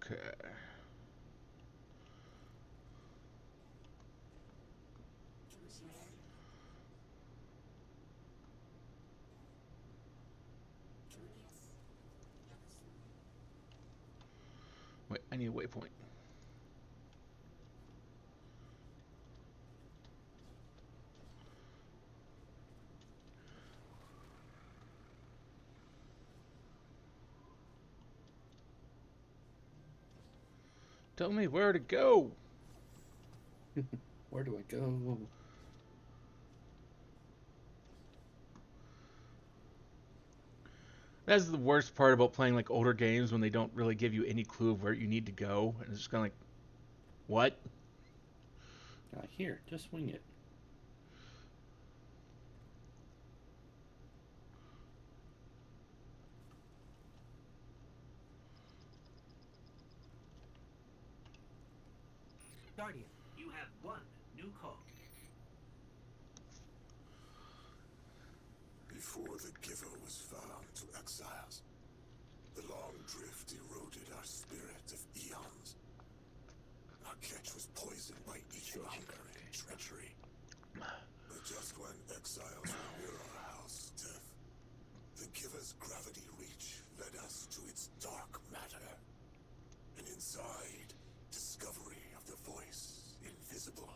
Okay. Wait, I need a waypoint. Tell me where to go. Where do I go? That's the worst part about playing like older games when they don't really give you any clue of where you need to go, and it's just kind of like, what? Here, just wing it. Guardian, you have one new call. Before the giver was found to exiles, the long drift eroded our spirit of eons. Our catch was poisoned by each hunger and treachery. But just when exiles were near our house, death, the giver's gravity reach led us to its dark matter. And inside, discovery of the voice invisible.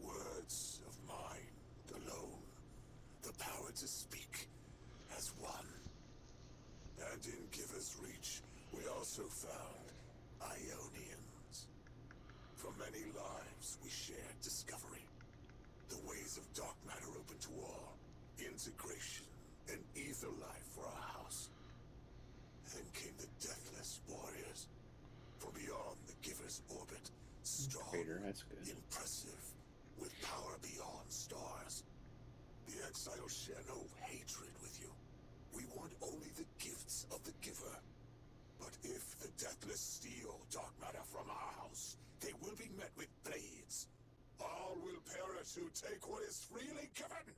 Words of mind alone. The power to speak as one. And in Giver's Reach, we also found Ionians. From many lives, we shared discovery. The ways of dark matter open to all. Integration and ether life for our house. Then came the Deathless Warriors. From beyond the Giver's orbit. Strong, Crater, that's good. impressive, with power beyond stars. The exiles share no hatred with you. We want only the gifts of the giver. But if the Deathless steal dark matter from our house, they will be met with blades. All will perish who take what is freely given.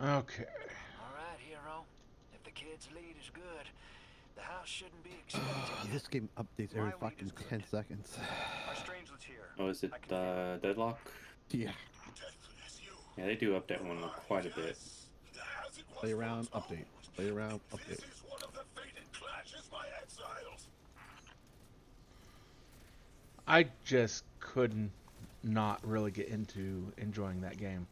Okay. All right, hero. If the kid's lead is good, the house shouldn't be expecting you. This game updates My every lead fucking is good. 10 seconds. Our strangelet's here. Oh, is it I can feel it. Deadlock? Yeah. Deathless, you. Yeah, they do update one quite a bit. Yes. As it was Play around, foretold. update. Play around, This update. is one of the fated clashes by exiles. I just couldn't not really get into enjoying that game.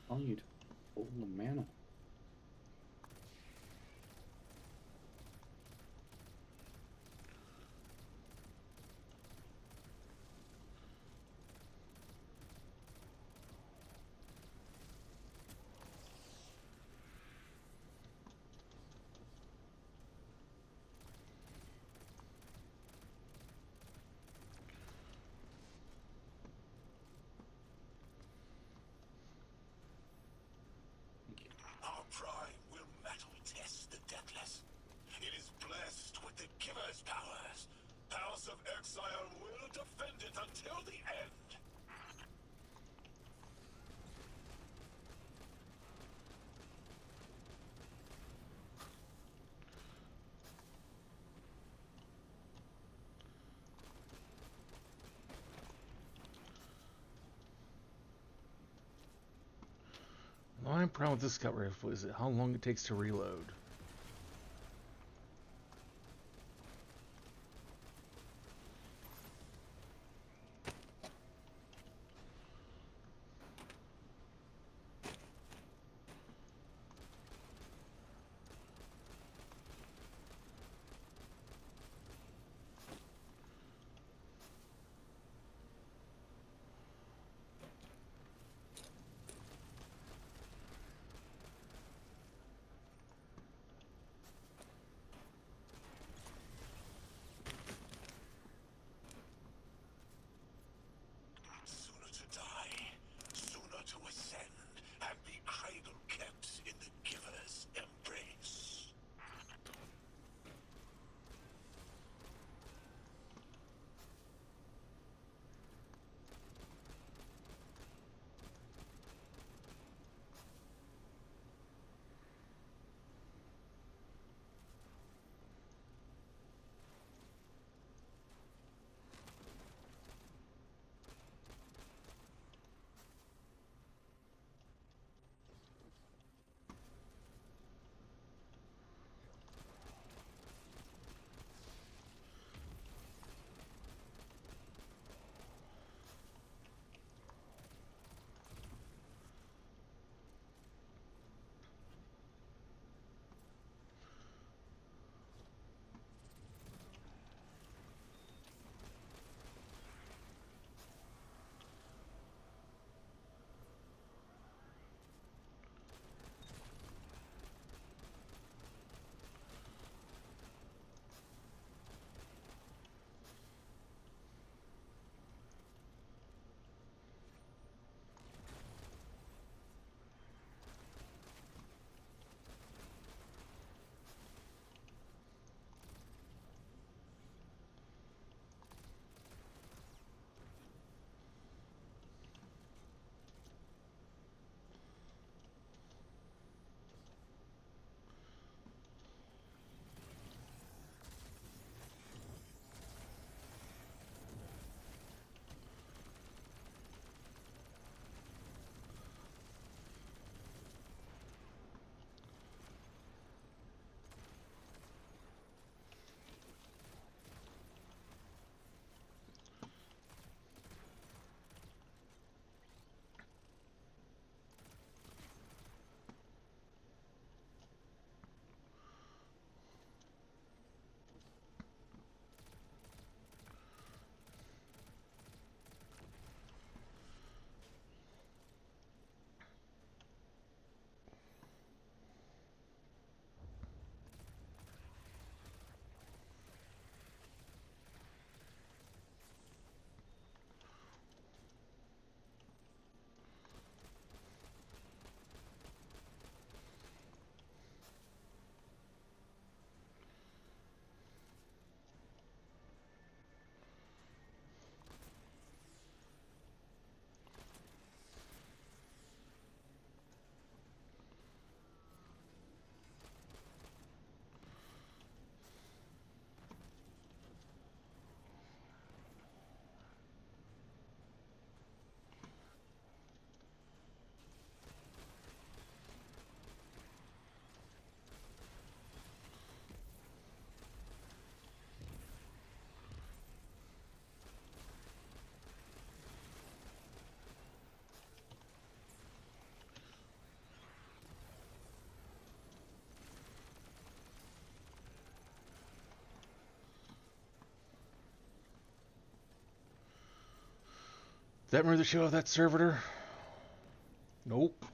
All you hold the mana. exile will defend it until the end. The only problem with this scout rifle is how long it takes to reload. Sooner to die, sooner to ascend, and be cradle kept in the giver's embrace. That remember the show of that servitor? Nope.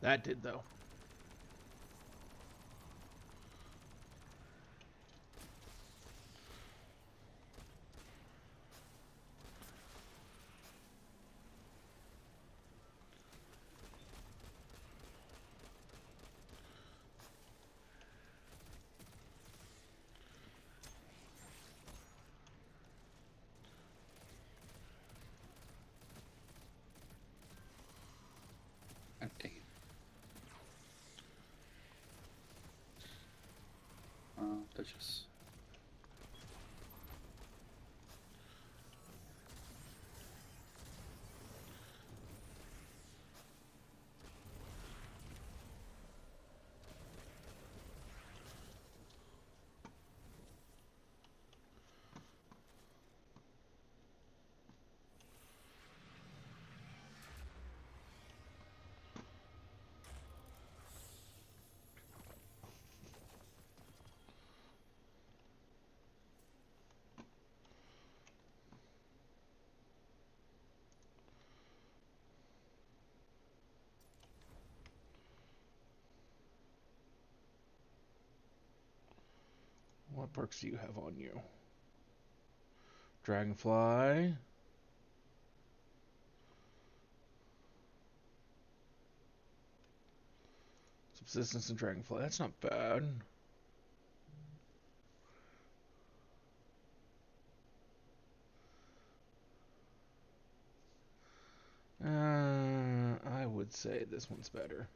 That did though. Suspicious. What perks do you have on you? Dragonfly. Subsistence and Dragonfly. That's not bad. I would say this one's better.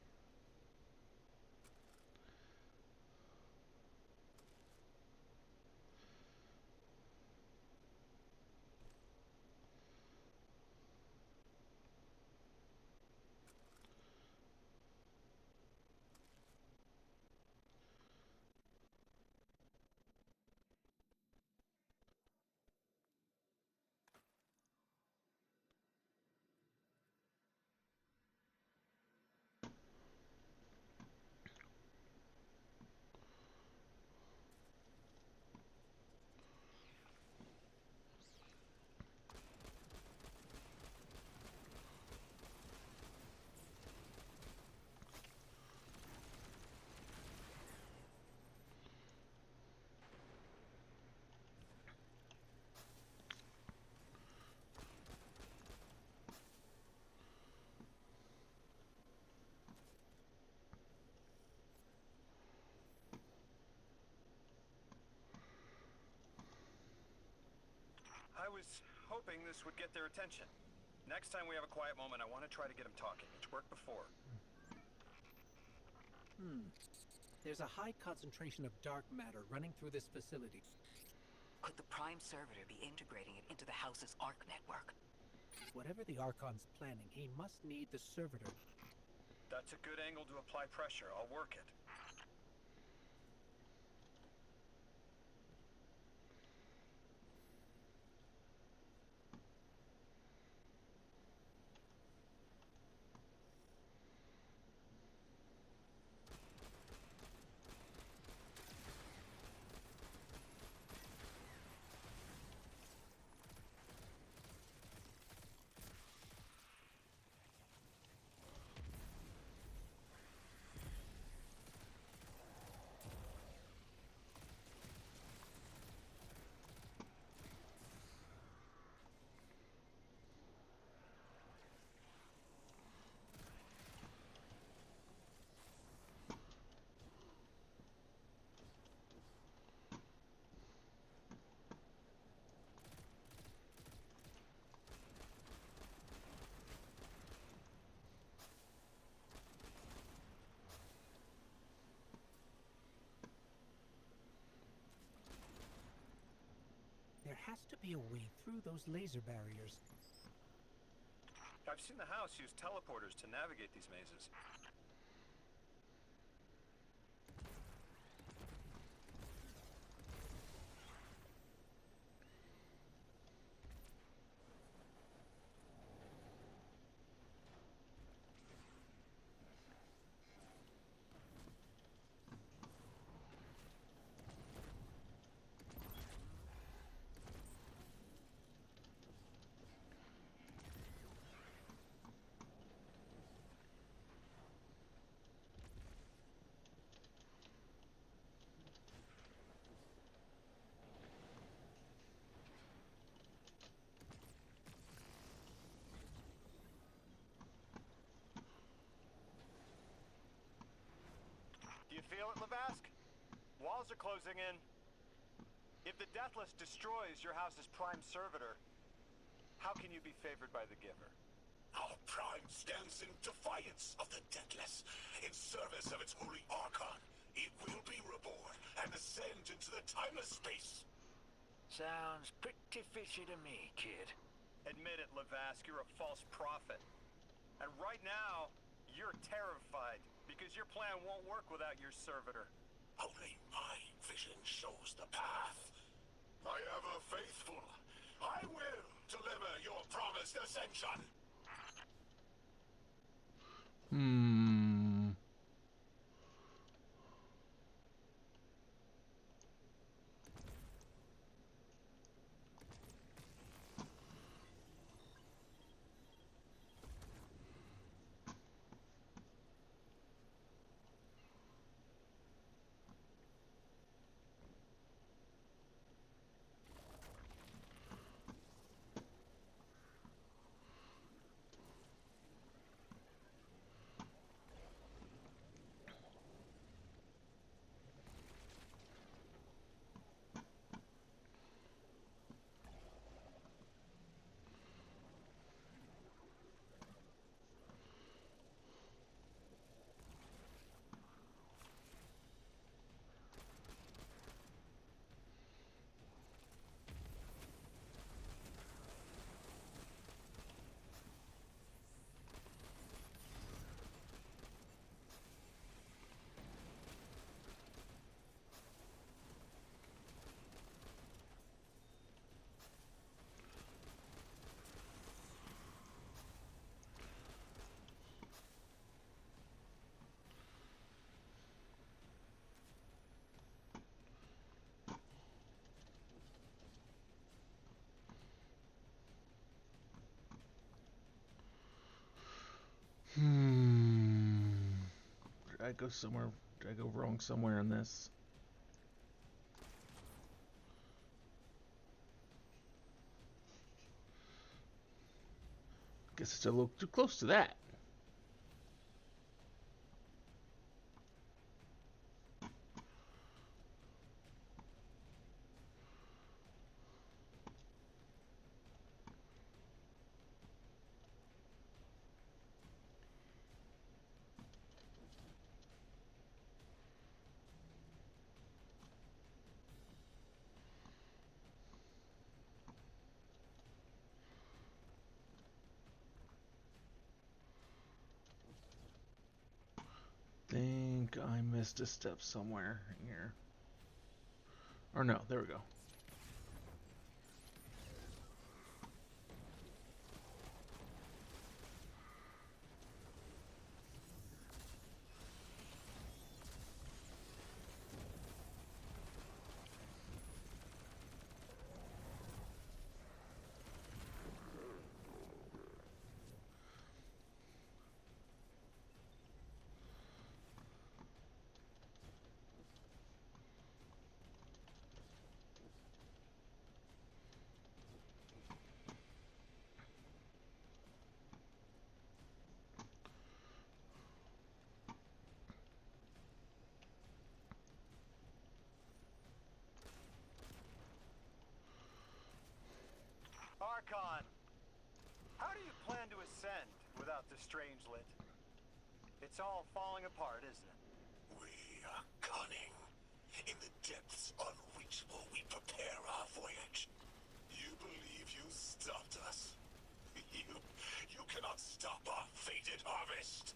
I was hoping this would get their attention. Next time we have a quiet moment, I want to try to get them talking. It's worked before. There's a high concentration of dark matter running through this facility. Could the Prime Servitor be integrating it into the House's Arc network? Whatever the Archon's planning, he must need the Servitor. That's a good angle to apply pressure. I'll work it. There has to be a way through those laser barriers. I've seen the house use teleporters to navigate these mazes. Do you feel it, Lavask? Walls are closing in. If the Deathless destroys your house's Prime Servitor, how can you be favored by the Giver? Our Prime stands in defiance of the Deathless, in service of its holy Archon, It will be reborn and ascend into the timeless space. Sounds pretty fishy to me, kid. Admit it, Lavask, you're a false prophet. And right now, you're terrified because your plan won't work without your servitor. Only my vision shows the path. My ever faithful, I will deliver your promised ascension. Hmm. Did I go somewhere? Did I go wrong somewhere in this? Guess it's a little too close to that. Think I missed a step somewhere here. Or no, there we go. Archon, how do you plan to ascend without the Strangelet? It's all falling apart, isn't it? We are cunning. In the depths unreachable, we prepare our voyage. You believe you stopped us? You cannot stop our fated harvest.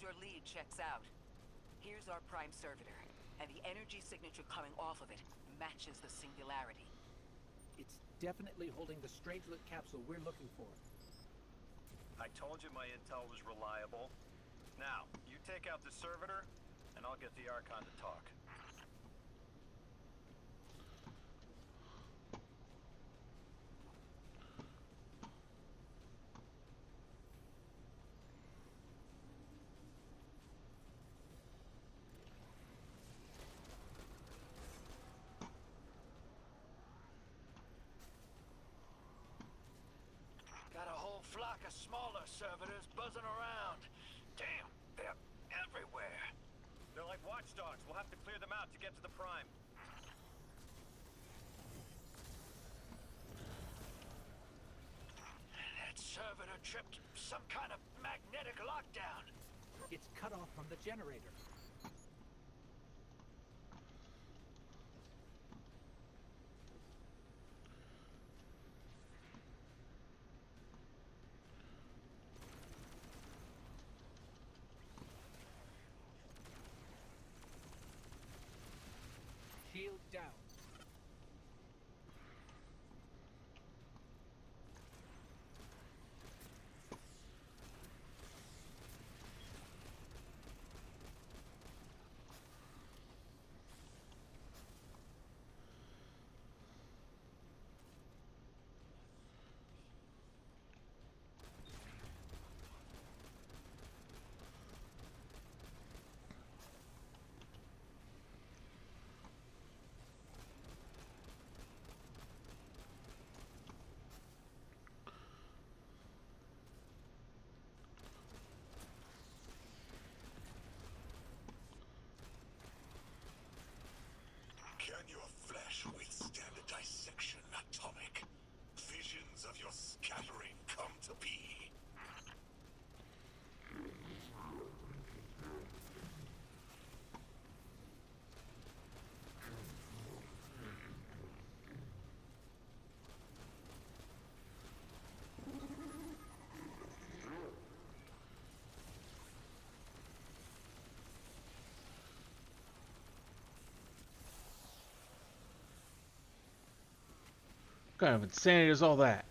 suppose your lead checks out. Here's our prime servitor, and the energy signature coming off of it matches the singularity. It's definitely holding the strange-lit capsule we're looking for. I told you my intel was reliable. Now, you take out the servitor, and I'll get the Archon to talk. Got a whole flock of smaller servitors buzzing around. Damn, they're everywhere. They're like watchdogs. We'll have to clear them out to get to the Prime. That servitor tripped some kind of magnetic lockdown. It's cut off from the generator. Shield down. Can your flesh withstand a dissection, Atomic? Visions of your scattering come to be. What kind of insanity is all that?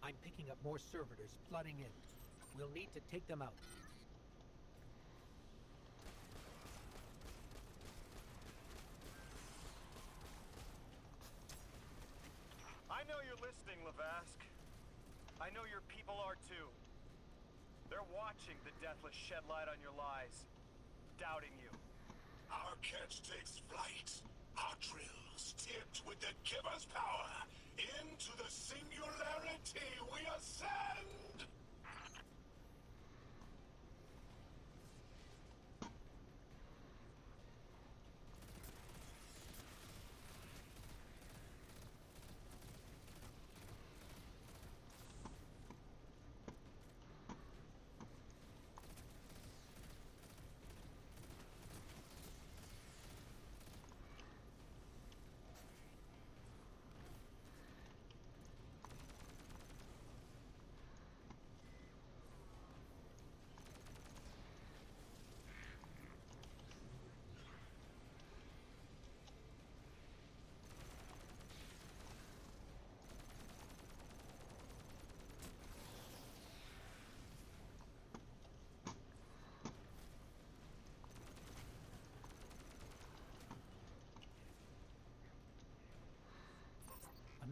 I'm picking up more servitors flooding in. We'll need to take them out. I know you're listening, Lavask. I know your people are too. They're watching the Deathless shed light on your lies, doubting you. Our catch takes flight. Our drills tipped with the giver's power. Into the singularity we ascend!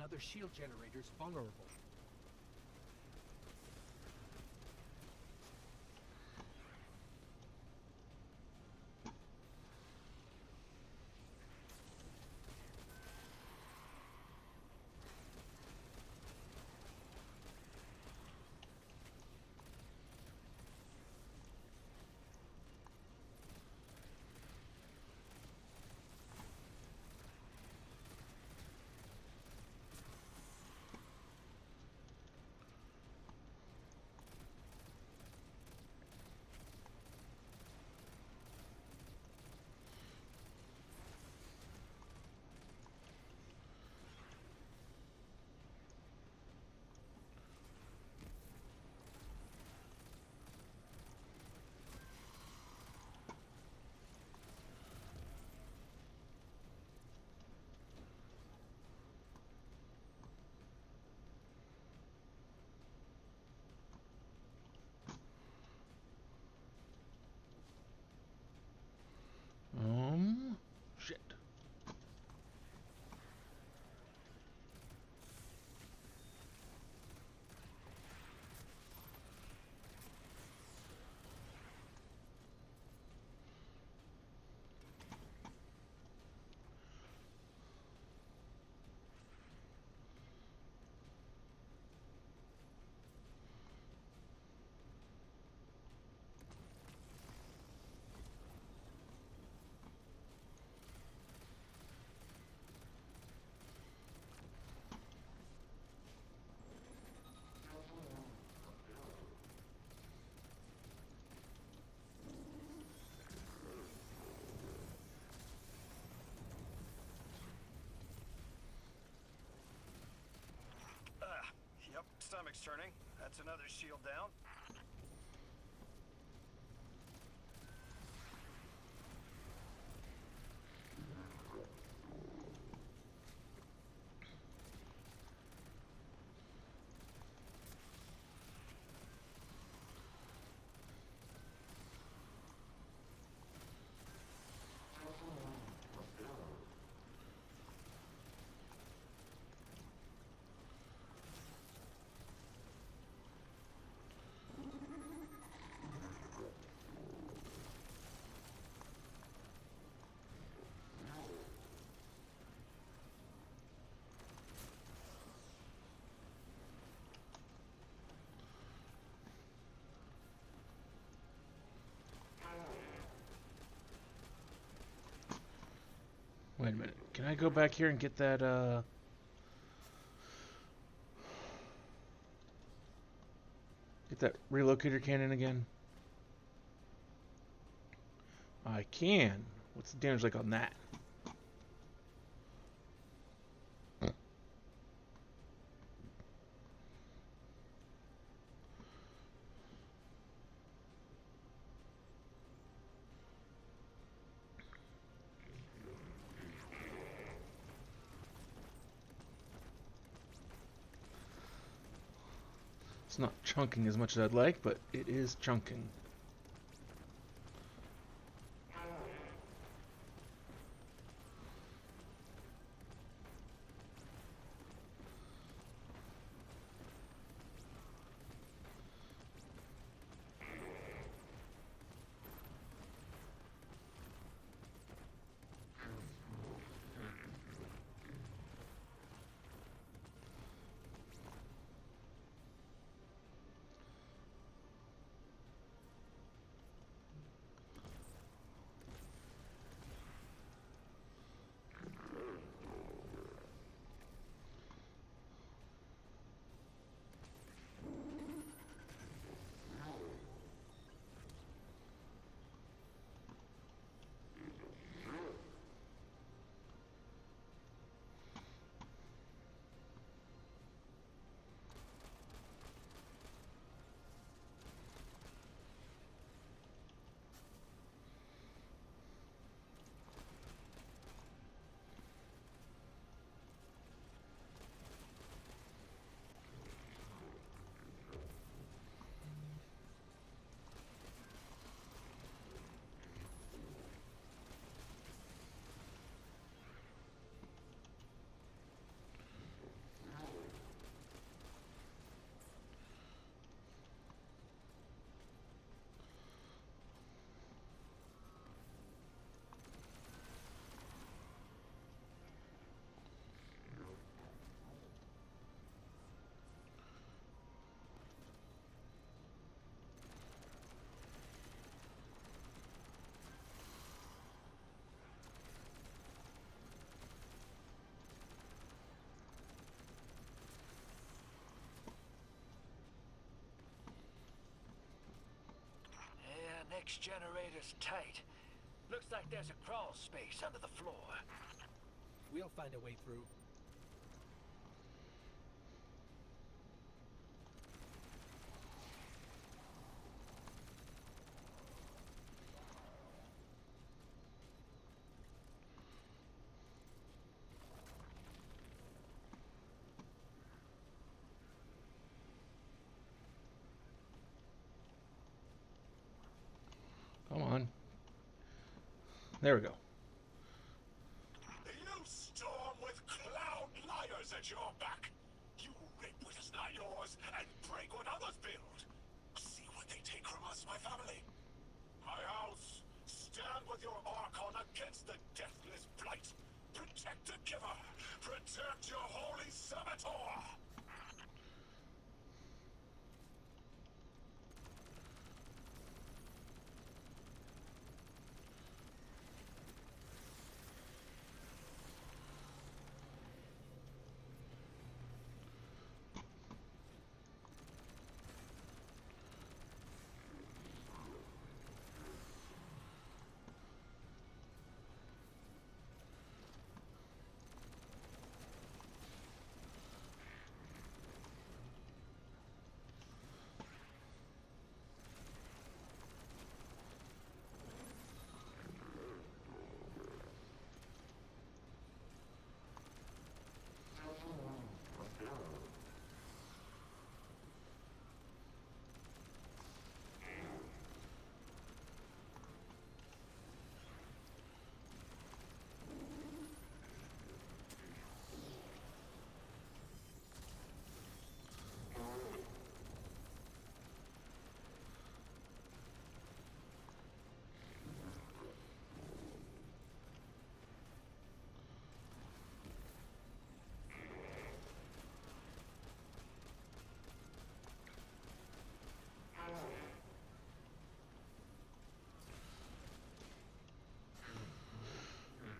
Another shield generator's vulnerable. Shit. Yep, stomach's turning. That's another shield down. Wait a minute. Can I go back here and get that, get that relocator cannon again? I can. What's the damage like on that? It's not chunking as much as I'd like, but it is chunking. Next generator's tight. Looks like there's a crawl space under the floor. We'll find a way through. Come on. There we go. You storm with cloud liars at your back. You rape what is not yours and break what others build. See what they take from us, my family. My house, stand with your Archon against the deathless blight. Protect the giver. Protect your holy servitor.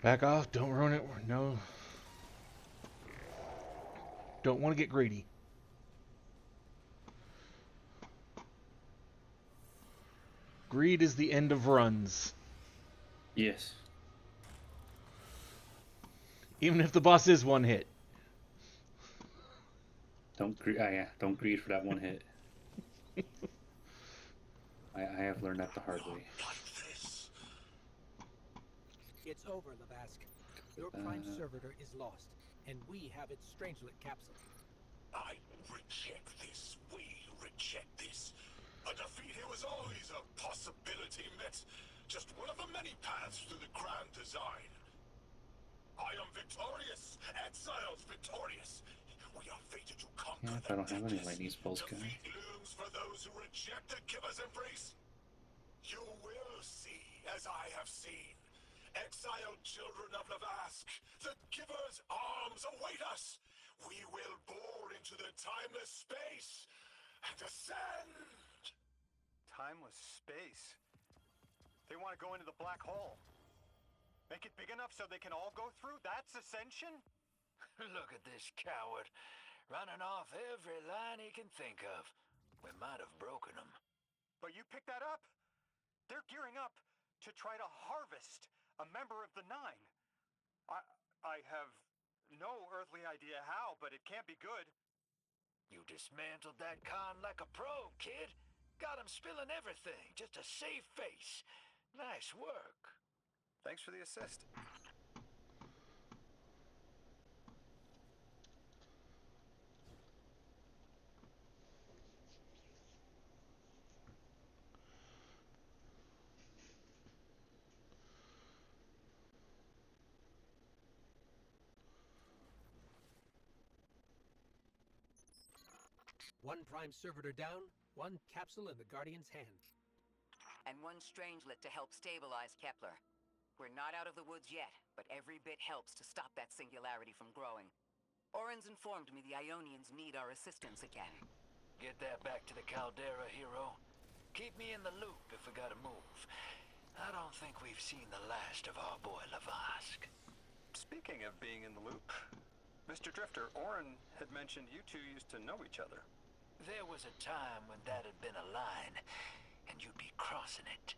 Back off. Don't ruin it. No. Don't want to get greedy. Greed is the end of runs. Yes. Even if the boss is one hit. Don't greed for that one hit. I have learned that the hard way. Like this. It's over, Lavask. Your prime servitor is lost, and we have its Strangelet capsule. I reject this. We reject this. A defeat here was always a possibility, met. Just one of the many paths to the grand design. I am victorious. Exile's victorious. We are fated to conquer. Yeah, if I don't have any lightning spells, guy. Defeat looms for those who reject the giver's embrace. You will see, as I have seen. Exiled children of Lavask, the giver's arms await us. We will bore into the timeless space and ascend. Timeless space. They want to go into the black hole. Make it big enough so they can all go through? That's ascension? Look at this coward, running off every line he can think of. We might have broken him. But you picked that up. They're gearing up to try to harvest a member of the Nine. I have no earthly idea how, but it can't be good. You dismantled that con like a pro, kid. Got him spilling everything, just to save face. Nice work. Thanks for the assist. One prime servitor down, one capsule in the Guardian's hand. And one Strangelet to help stabilize Kepler. We're not out of the woods yet, but every bit helps to stop that singularity from growing. Orin's informed me the Ionians need our assistance again. Get that back to the Caldera, hero. Keep me in the loop if we gotta move. I don't think we've seen the last of our boy Lavask. Speaking of being in the loop, Mr. Drifter, Orin had mentioned you two used to know each other. There was a time when that had been a line, and you'd be crossing it.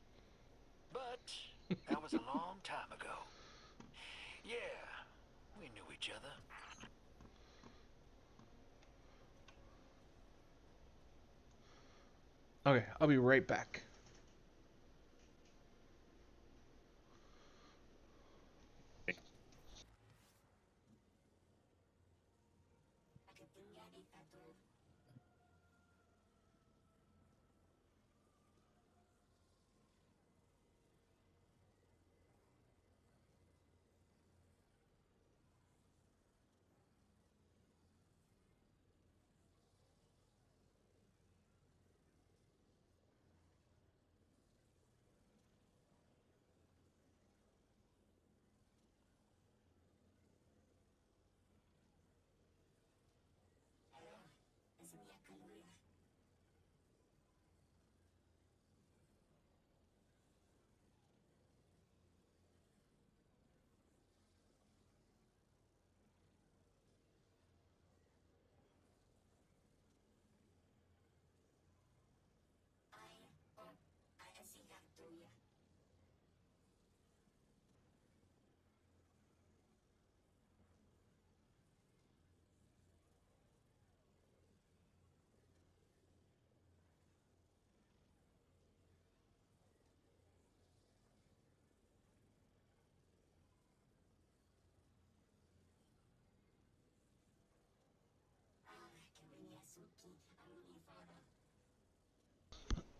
each other. Okay, I'll be right back.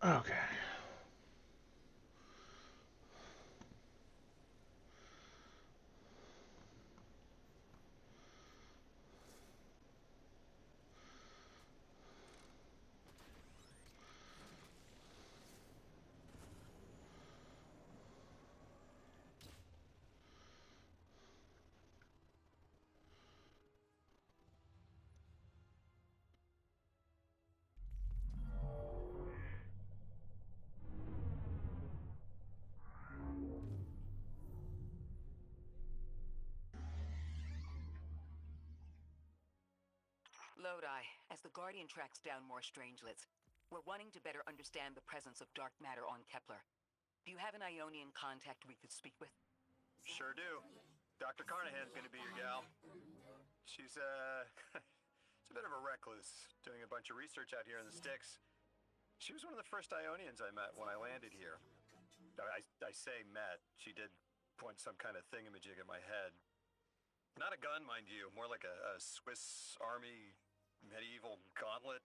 Okay. Lodi, as the Guardian tracks down more strangelets, we're wanting to better understand the presence of dark matter on Kepler. Do you have an Ionian contact we could speak with? Sure do. Dr. Carnahan's gonna be your gal. She's, she's a bit of a recluse, doing a bunch of research out here in the sticks. She was one of the first Ionians I met when I landed here. I say met. She did point some kind of thingamajig at my head. Not a gun, mind you, more like a Swiss Army medieval gauntlet.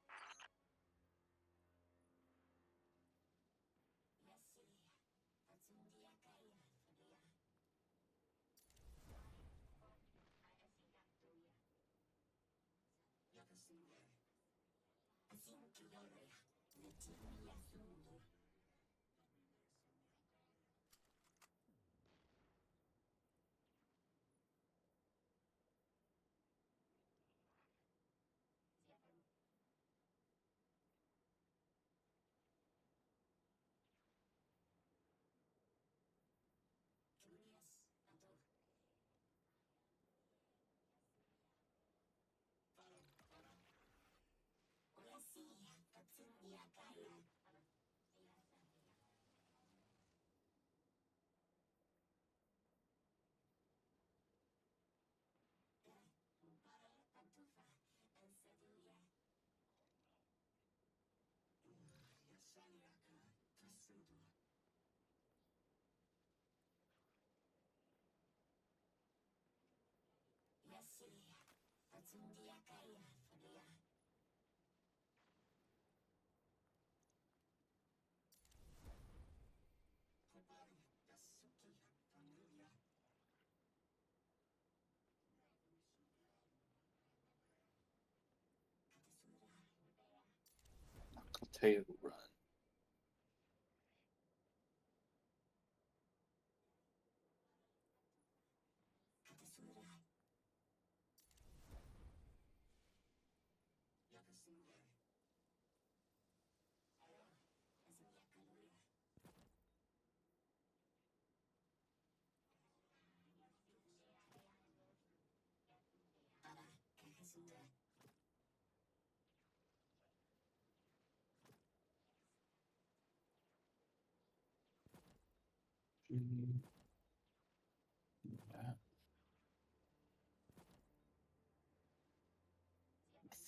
Tail run.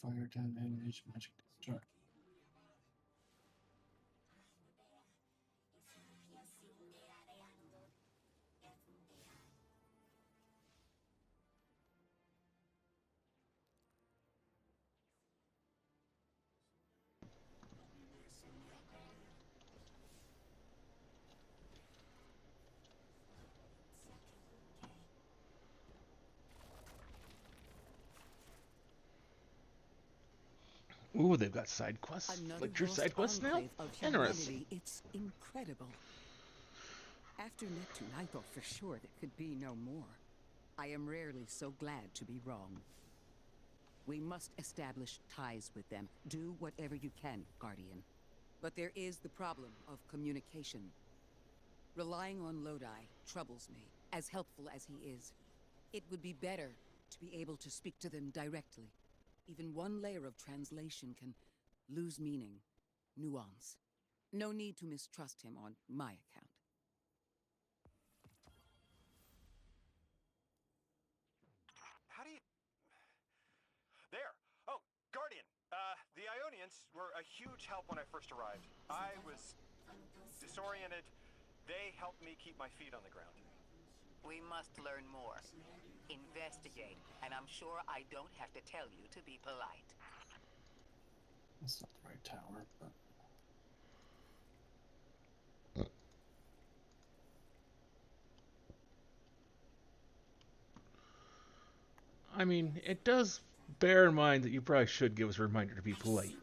fire damage, magic discharge. Ooh, they've got side quests. Another Like true lost side quests now? enclave of Interesting. humanity. It's incredible. After Neptune, I thought for sure there could be no more. I am rarely so glad to be wrong. We must establish ties with them. Do whatever you can, Guardian. But there is the problem of communication. Relying on Lodi troubles me, as helpful as he is. It would be better to be able to speak to them directly. Even one layer of translation can lose meaning, nuance. No need to mistrust him on my account. How do you... There! Oh, Guardian! The Ionians were a huge help when I first arrived. I was disoriented. They helped me keep my feet on the ground. We must learn more. Investigate, and I'm sure I don't have to tell you to be polite. That's not the right tower, but... I mean, it does bear in mind that you probably should give us a reminder to be polite.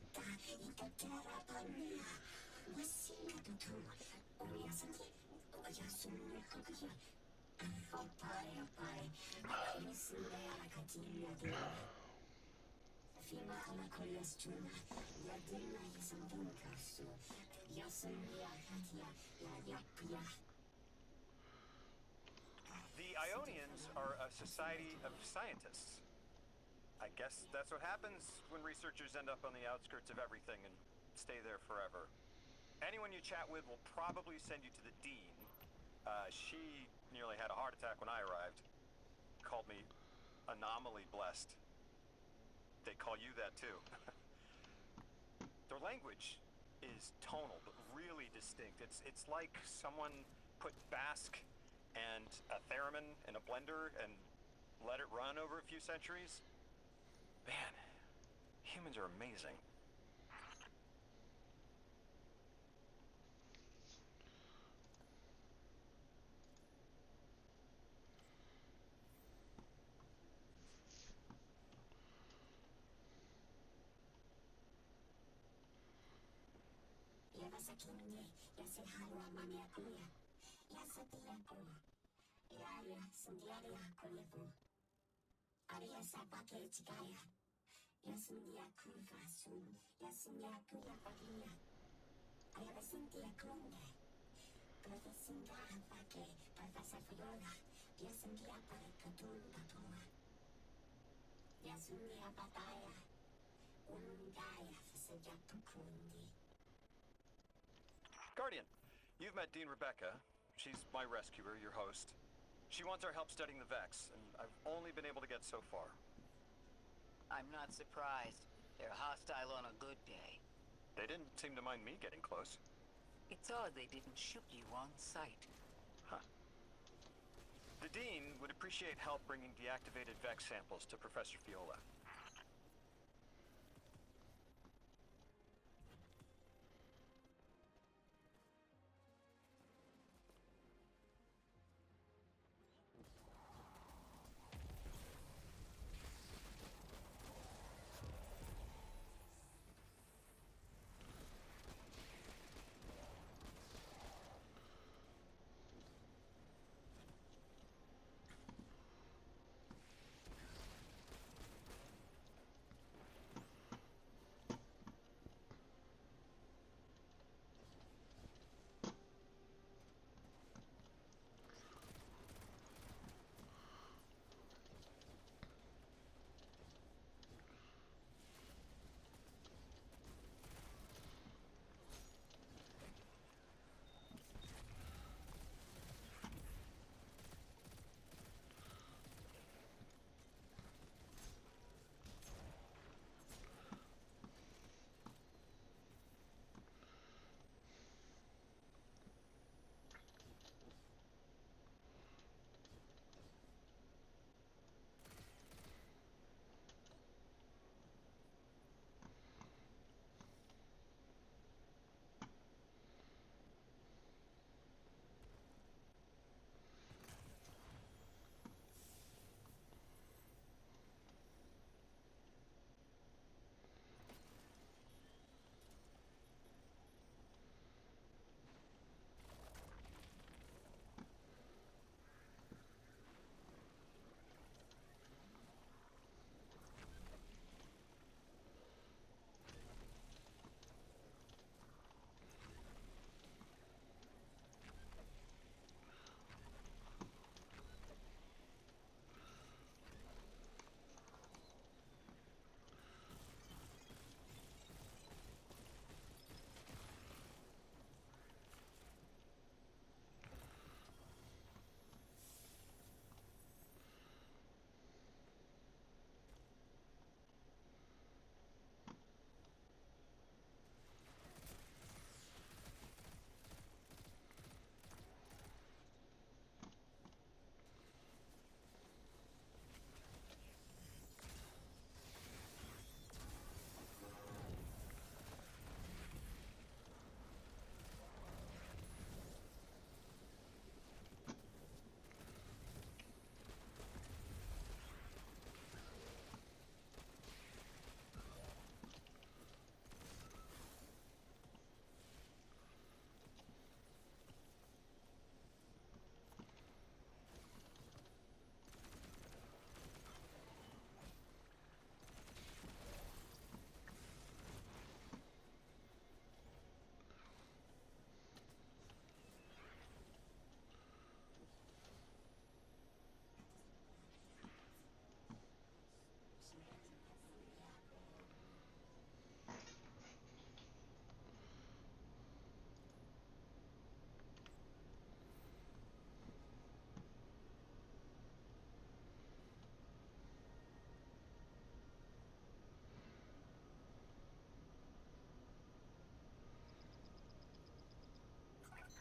The Ionians are a society of scientists. I guess that's what happens when researchers end up on the outskirts of everything and stay there forever. Anyone you chat with will probably send you to the Dean. She nearly had a heart attack when I arrived. Called me anomaly blessed. They call you that too. Their language is tonal, but really distinct. It's like someone put Basque and a theremin in a blender and let it run over a few centuries. Man, humans are amazing. Guardian, you've met Dean Rebecca. She's my rescuer, your host. She wants our help studying the Vex, and I've only been able to get so far. I'm not surprised. They're hostile on a good day. They didn't seem to mind me getting close. It's odd they didn't shoot you on sight. Huh. The Dean would appreciate help bringing deactivated Vex samples to Professor Fiola.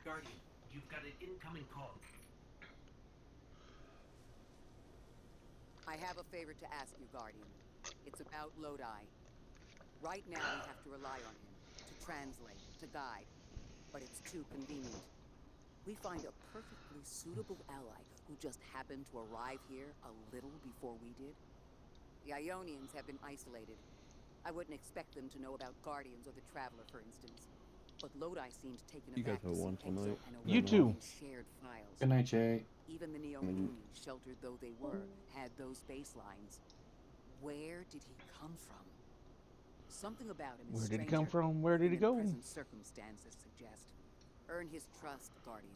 Guardian, you've got an incoming call. I have a favor to ask you, Guardian. It's about Lodi. Right now, we have to rely on him to translate, to guide. But it's too convenient. We find a perfectly suitable ally who just happened to arrive here a little before we did. The Ionians have been isolated. I wouldn't expect them to know about Guardians or the Traveler, for instance. But Lodi seemed taken You guys aback to have a see wonderful Exo night. and You Aurora too. having shared files. Good night, Jay. Even the Neo-Moonies, sheltered though they were, had those baselines. Where did he come from? Something about him is Where did he stranger come from? Where did he than go? present circumstances suggest. Earn his trust, Guardian.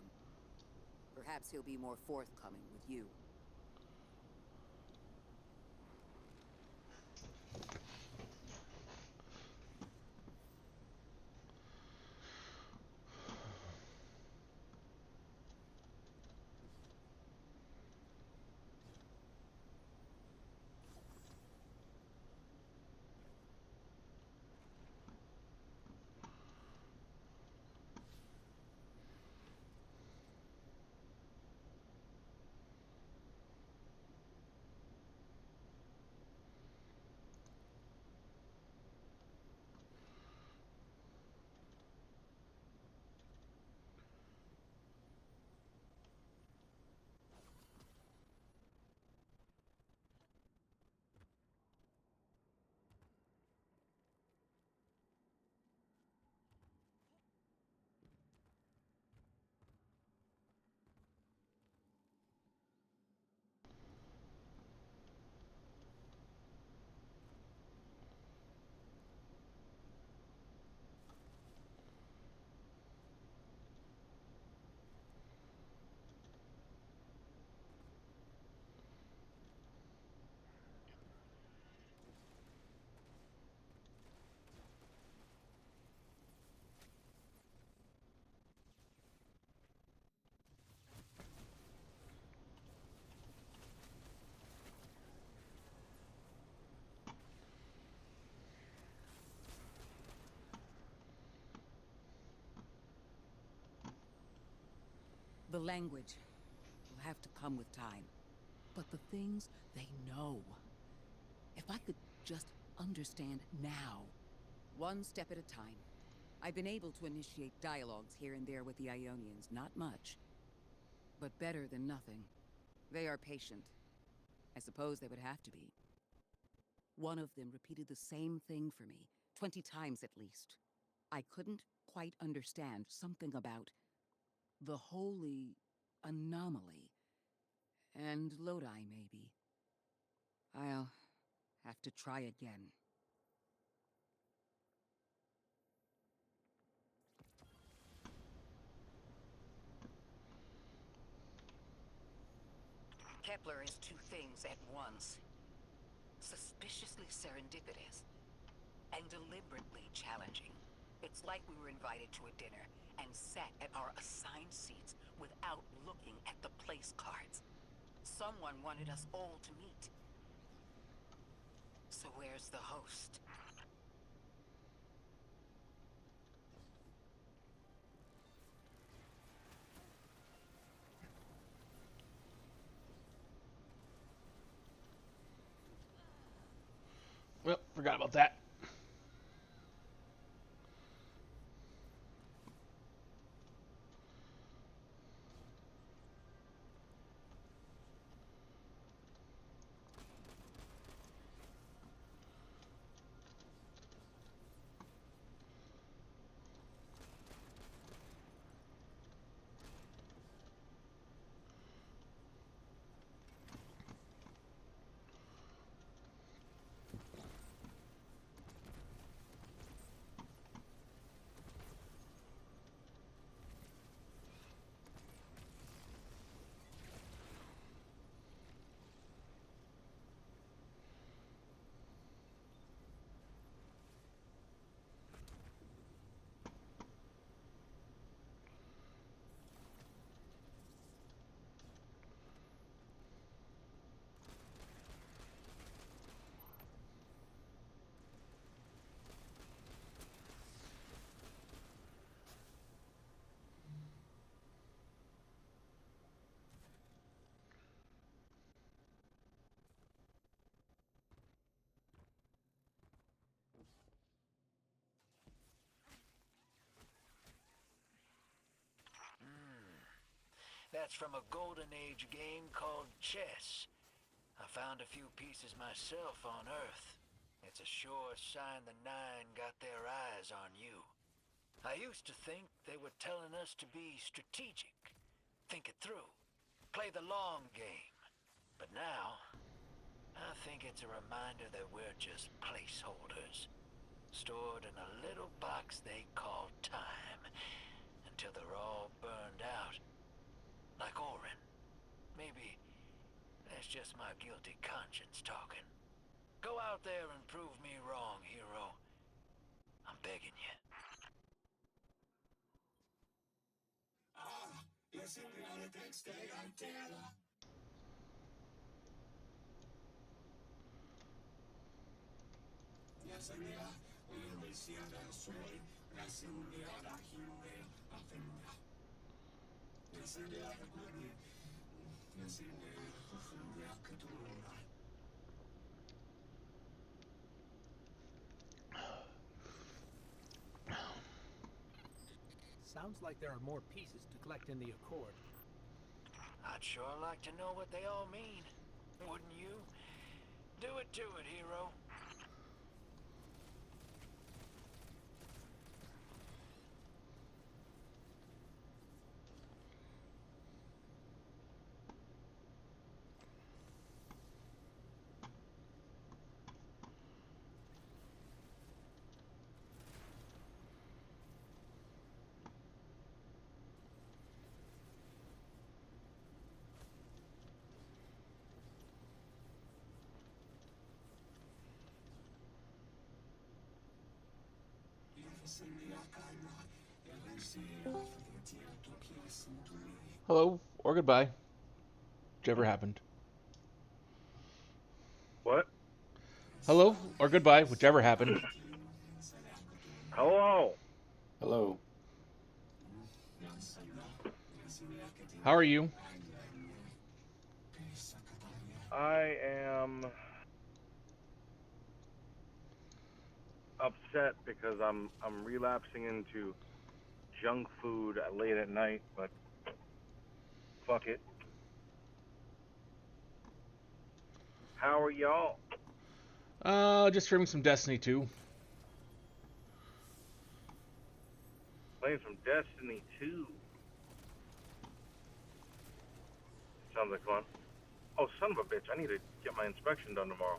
Perhaps he'll be more forthcoming with you. The language will have to come with time. But the things they know. If I could just understand now. One step at a time. I've been able to initiate dialogues here and there with the Ionians. Not much. But better than nothing. They are patient. I suppose they would have to be. One of them repeated the same thing for me, 20 times at least. I couldn't quite understand something about the holy anomaly. And Lodi, maybe. I'll have to try again. Kepler is two things at once. Suspiciously serendipitous. And deliberately challenging. It's like we were invited to a dinner and sat at our assigned seats without looking at the place cards. Someone wanted us all to meet. So where's the host? Well, forgot about that. That's from a golden age game called chess. I found a few pieces myself on Earth. It's a sure sign the Nine got their eyes on you. I used to think they were telling us to be strategic, think it through, play the long game. But now, I think it's a reminder that we're just placeholders, stored in a little box they call time, until they're all burned out. Like Orin. Maybe that's just my guilty conscience talking. Go out there and prove me wrong, hero. I'm begging you. Sounds like there are more pieces to collect in the Accord. I'd sure like to know what they all mean. Wouldn't you? Do it to it, hero. Hello or goodbye, whichever happened. What? Hello or goodbye, whichever happened. Hello. Hello. How are you? I am upset because I'm relapsing into junk food late at night, but fuck it. How are y'all? Just streaming some Destiny 2. Playing some Destiny 2. Sounds like fun. Oh, son of a bitch, I need to get my inspection done tomorrow.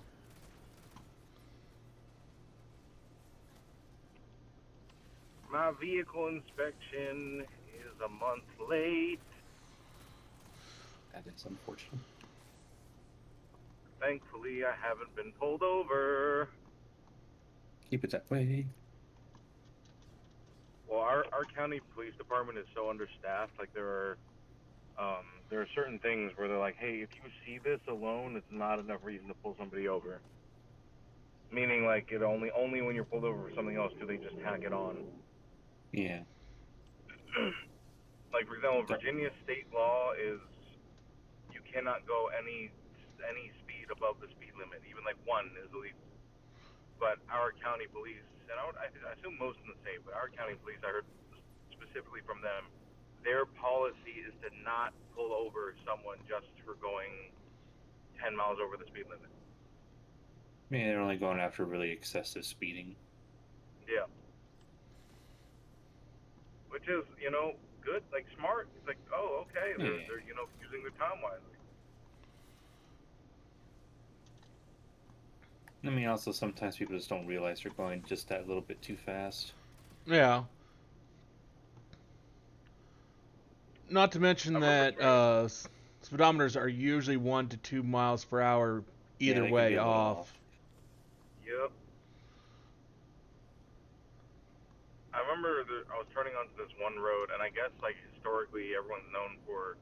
My vehicle inspection is a month late. That is unfortunate. Thankfully, I haven't been pulled over. Keep it that way. Well, our county police department is so understaffed. Like there are certain things where they're like, hey, if you see this alone, it's not enough reason to pull somebody over. Meaning, like, it only when you're pulled over for something else do they just tack it on. Yeah. Like, for example, Virginia state law is you cannot go any speed above the speed limit. Even like 1 is illegal. But our county police, and I assume most in the state, but our county police, I heard specifically from them, their policy is to not pull over someone just for going 10 miles over the speed limit. I mean, they're only going after really excessive speeding. Yeah. Which is, good, like smart. It's like, oh, okay, they're using their time wisely. I mean, also sometimes people just don't realize they're going just that little bit too fast. Yeah. Not to mention that speedometers are usually 1 to 2 miles per hour either they way can be a little off. Yep. I remember I was turning onto this one road, and I guess, like, historically, everyone's known for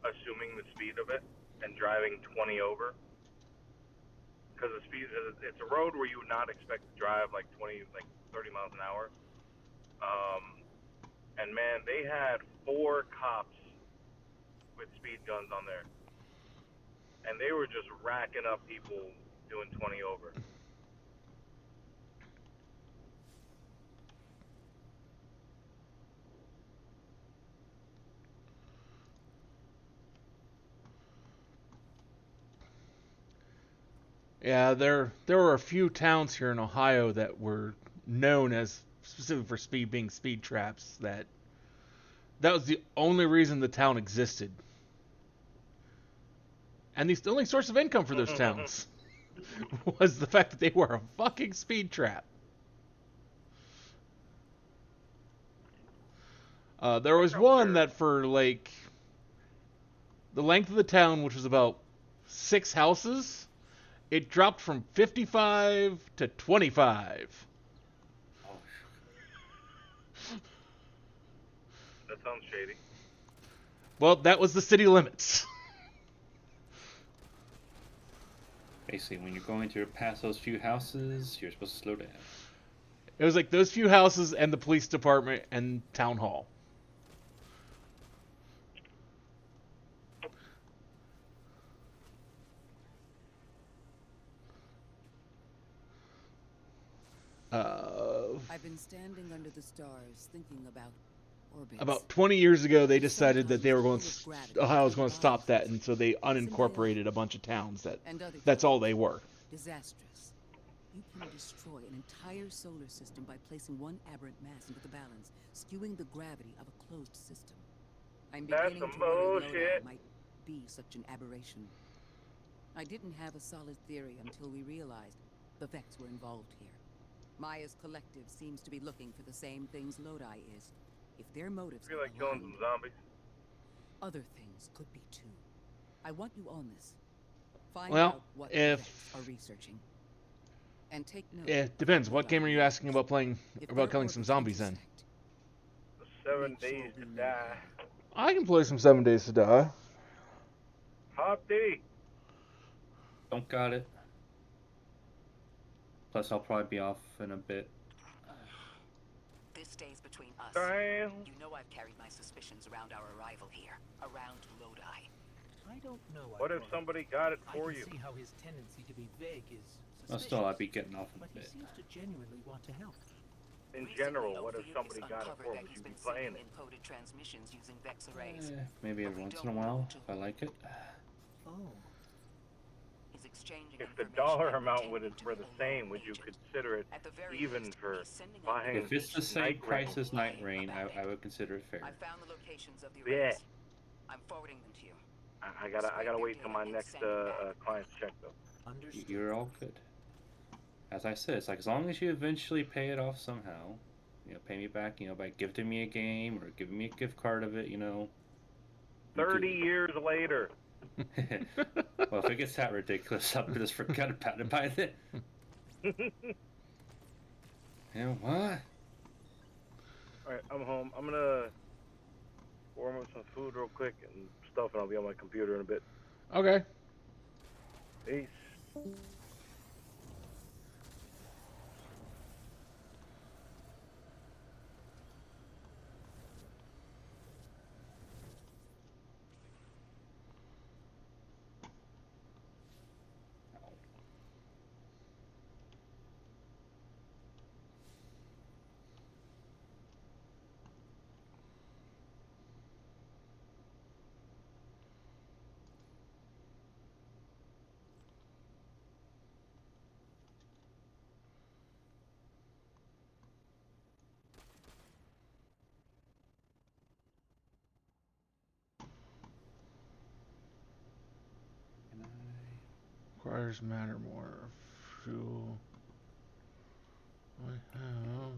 assuming the speed of it and driving 20 over. Because it's a road where you would not expect to drive, like, 30 miles an hour. And, man, they had 4 cops with speed guns on there. And they were just racking up people doing 20 over. Yeah, there were a few towns here in Ohio that were known as specifically for speed being speed traps. That was the only reason the town existed, and the only source of income for those towns was the fact that they were a fucking speed trap. There was one that for like the length of the town, which was about 6 houses, it dropped from 55 to 25. Oh, That sounds shady. Well, that was the city limits. basically, when you're going to pass those few houses, you're supposed to slow down. It was like those few houses and the police department and town hall. I've been standing under the stars thinking about orbits. About 20 years ago, they decided that they were going to, Ohio was going to stop that, and so they unincorporated a bunch of towns. That's all they were. Disastrous. You can destroy an entire solar system by placing one aberrant mass into the balance, skewing the gravity of a closed system. I'm That's beginning some to worry bullshit. Lodi might be such an aberration. I didn't have a solid theory until we realized the Vex were involved here. Maya's collective seems to be looking for the same things Lodi is. If their motives I feel are like killing aligned, some zombies. other things could be too. I want you on this. Find Well, out what the if- Vex are researching. And take note. It depends. What game are you asking about playing, If about their killing some orbits zombies in? intersect, 7 make sure days to we know die. how. I can play some 7 Days to Die. Hop D. Don't got it. Plus, I'll probably be off in a bit. This stays between us. Damn. You know I've carried my suspicions around our arrival here, around Lodi. I don't know. What if somebody got it for I you? can see how his tendency to be vague is Well, suspicious. still, I'd be getting off in But a he bit. seems to genuinely want to help. In Recently, general, what if Ophiuchus somebody got it uncovered for? that Would he's you be been playing sending it? encoded transmissions using Vex arrays. Maybe every once in a while, if I like it. Oh. He's exchanging If the information dollar and amount pretending would to were be the a same, lone would you agent. consider it At the very even least, for he's sending out buying? If it's the same Night price Rain. as Night Lying Rain, about I would consider it fair. I found the locations of the Yeah. arrays. I'm forwarding them to you. I gotta wait till my next client's check though. Understood. You're all good. As I said, it's like as long as you eventually pay it off somehow, pay me back, by gifting me a game or giving me a gift card of it, I'm 30 good. years later. Well, if it gets that ridiculous, I'll just forget about it by then. What? Alright, I'm home. I'm gonna warm up some food real quick and stuff, and I'll be on my computer in a bit. Okay. Peace. Requires matter more fuel. I have.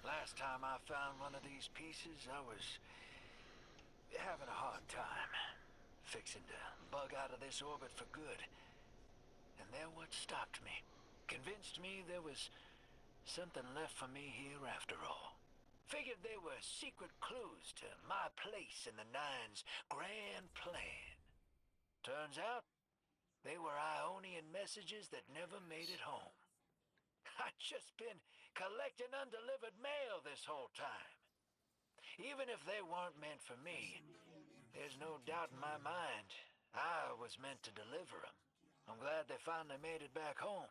Last time I found one of these pieces, I was having a hard time. Fixing to bug out of this orbit for good. And there what stopped me. Convinced me there was something left for me here after all. Figured there were secret clues to my place in the Nine's grand plan. Turns out, they were Ionian messages that never made it home. I've just been collecting undelivered mail this whole time. Even if they weren't meant for me, there's no doubt in my mind I was meant to deliver them. I'm glad they finally made it back home,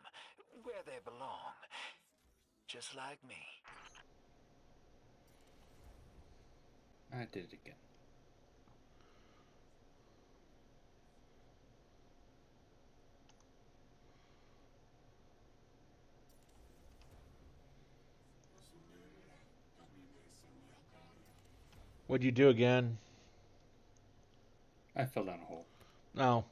where they belong. Just like me. I did it again. What'd you do again? I fell down a hole. No.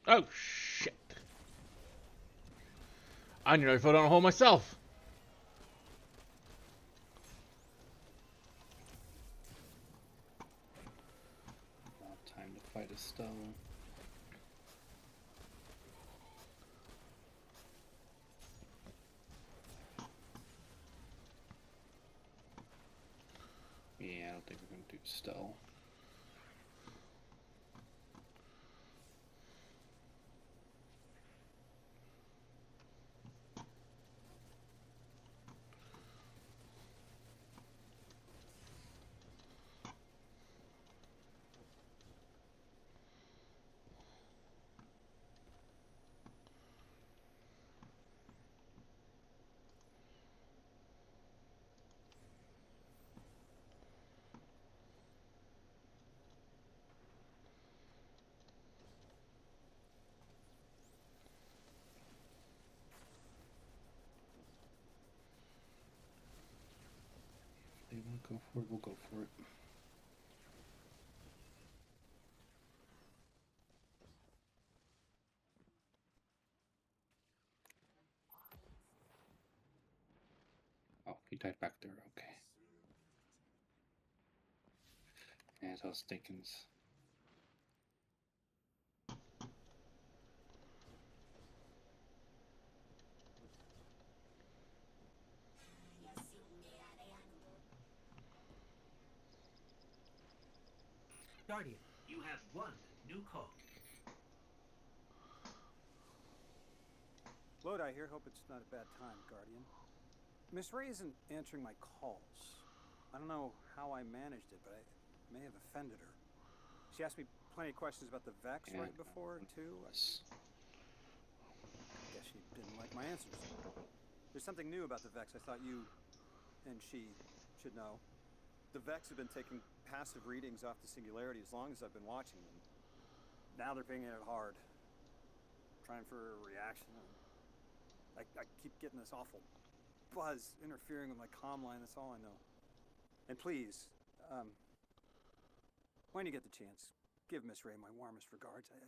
Oh, shit. I nearly fell down a hole myself. Now time to fight a stone. Yeah, I don't think we're gonna do Stell. If they want to go for it, we'll go for it. Oh, he died back there. Okay. As I was thinking. Guardian, you have one new call. Lodi here. Hope it's not a bad time, Guardian. Miss Ray isn't answering my calls. I don't know how I managed it, but I may have offended her. She asked me plenty of questions about the Vex right before, too. I guess she didn't like my answers. There's something new about the Vex I thought you and she should know. The Vex have been taking passive readings off the Singularity as long as I've been watching them. Now they're pinging it hard. Trying for a reaction. I keep getting this awful buzz interfering with my comm line. That's all I know. And please, when you get the chance, give Miss Ray my warmest regards. I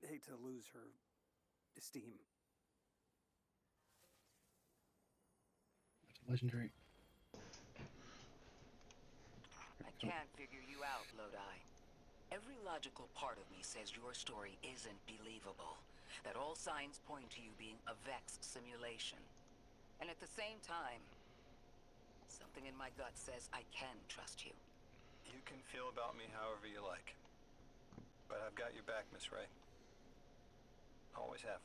hate to lose her esteem. Legendary. I can't figure you out, Lodi. Every logical part of me says your story isn't believable. That all signs point to you being a Vex simulation. And at the same time, something in my gut says I can trust you. You can feel about me however you like. But I've got your back, Miss Ray. Always have.